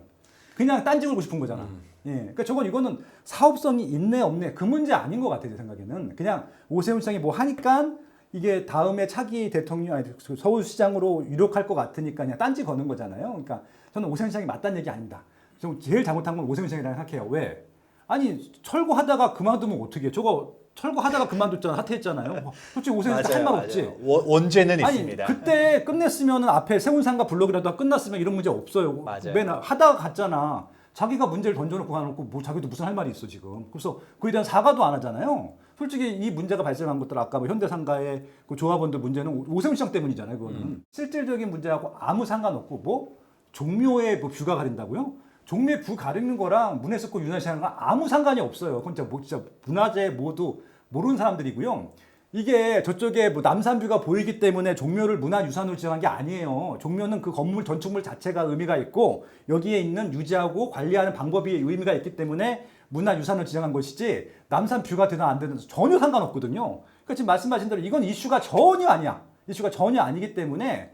그냥 딴지 걸고 싶은 거잖아. 예. 그러니까 이거는 사업성이 있네 없네 그 문제 아닌 것 같아요, 제 생각에는. 그냥 오세훈 시장이 뭐 하니까 이게 다음에 차기 대통령, 아니, 서울시장으로 유력할 것 같으니까 그냥 딴지 거는 거잖아요. 그러니까 저는 오세훈 시장이 맞다는 얘기 아닙니다. 좀 제일 잘못한 건 오세훈 시장이라고 생각해요. 왜? 아니 철거하다가 그만두면 어떻게 해? 저거 철거하다가 그만뒀잖아. 사퇴했잖아요. 뭐, 솔직히 오세훈 시장 할 말 없지. 원죄는 아니, 있습니다. 그때 끝냈으면 앞에 세운상가 블록이라도 끝났으면 이런 문제 없어요. 맞아요. 맨날 하다가 갔잖아. 자기가 문제를 던져놓고 가놓고 뭐 자기도 무슨 할 말이 있어 지금. 그래서 그에 대한 사과도 안 하잖아요. 솔직히 이 문제가 발생한 것들 아까 뭐 현대상가의 그 조합원들 문제는 오세훈 시장 때문이잖아요. 그거는 실질적인 문제하고 아무 상관없고 뭐 종묘에 뭐 뷰가 가린다고요? 종묘에 뷰 가리는 거랑 문해석고 윤화시장과 아무 상관이 없어요. 그건 진짜 문화재 모두 모르는 사람들이고요. 이게 저쪽에 뭐 남산뷰가 보이기 때문에 종묘를 문화유산으로 지정한 게 아니에요. 종묘는 그 건물 전축물 자체가 의미가 있고 여기에 있는 유지하고 관리하는 방법이 의미가 있기 때문에 문화유산을 지정한 것이지 남산뷰가 되든 안 되든 전혀 상관없거든요. 그러니까 지금 말씀하신 대로 이건 이슈가 전혀 아니야. 이슈가 전혀 아니기 때문에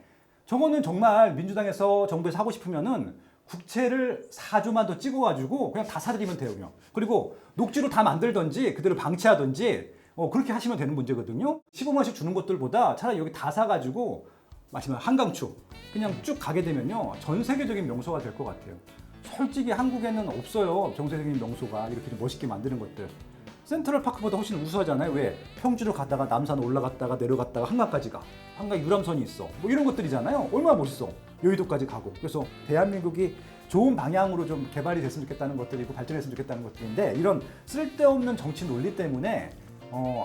저거는 정말 민주당에서 정부에서 하고 싶으면은 국채를 4조만 더 찍어가지고 그냥 다 사들이면 돼요. 그냥. 그리고 녹지로 다 만들든지 그대로 방치하든지 그렇게 하시면 되는 문제거든요. 15만 원씩 주는 것들보다 차라리 여기 다 사가지고 마지막 한강추 그냥 쭉 가게 되면요. 전 세계적인 명소가 될 것 같아요. 솔직히 한국에는 없어요. 전 세계적인 명소가 이렇게 멋있게 만드는 것들. 센트럴파크보다 훨씬 우수하잖아요. 왜? 평지로 가다가 남산 올라갔다가 내려갔다가 한강까지 가. 한강 유람선이 있어. 뭐 이런 것들이잖아요. 얼마나 멋있어. 여의도까지 가고. 그래서 대한민국이 좋은 방향으로 좀 개발이 됐으면 좋겠다는 것들이고 발전했으면 좋겠다는 것들인데 이런 쓸데없는 정치 논리 때문에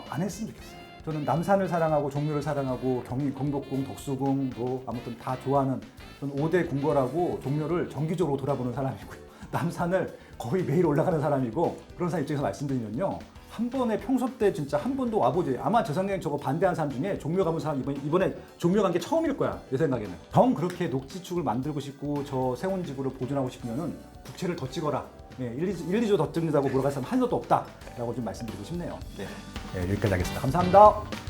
안 했으면 좋겠어요. 저는 남산을 사랑하고 종묘를 사랑하고 경복궁, 덕수궁 뭐 아무튼 다 좋아하는 저는 5대 궁궐하고 종묘를 정기적으로 돌아보는 사람이고요. 남산을 거의 매일 올라가는 사람이고 그런 사람 입장에서 말씀드리면요. 한 번에 평소 때 진짜 한 번도 와보지. 아마 제 생각엔 저거 반대한 사람 중에 종묘 가본 사람 이번에 종묘 간 게 처음일 거야. 내 생각에는. 정 그렇게 녹지축을 만들고 싶고 저 세운지구를 보존하고 싶으면은 국채를 더 찍어라. 예, 1, 2조 더 찍는다고 물어갈 사람 한 사람도 없다라고 좀 말씀드리고 싶네요. 네, 여기까지 하겠습니다. 감사합니다.